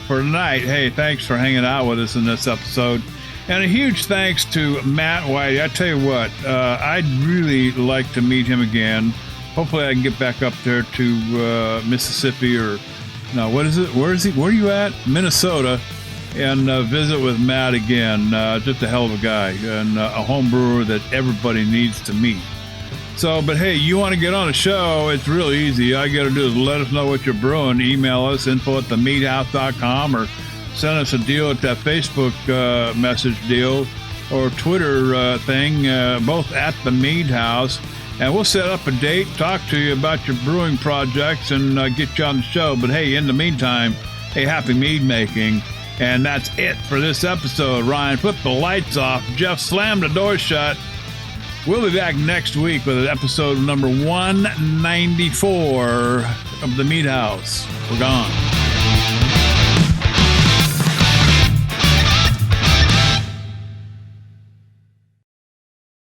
for tonight, hey, thanks for hanging out with us in this episode. And a huge thanks to Matt Weide. I tell you what, I'd really like to meet him again. Hopefully I can get back up there to Mississippi or, no, what is it? Where is he? Where are you at? Minnesota. And visit with Matt again. Just a hell of a guy and a home brewer that everybody needs to meet. So, but hey, you want to get on a show, it's really easy. All you got to do is let us know what you're brewing. Email us, info@themeadhouse.com, or send us a deal at that Facebook message deal or Twitter thing, both at the Mead House. And we'll set up a date, talk to you about your brewing projects, and get you on the show. But hey, in the meantime, hey, happy mead making. And that's it for this episode. Ryan, put the lights off. Jeff, slam the door shut. We'll be back next week with episode number 194 of the Mead House. We're gone.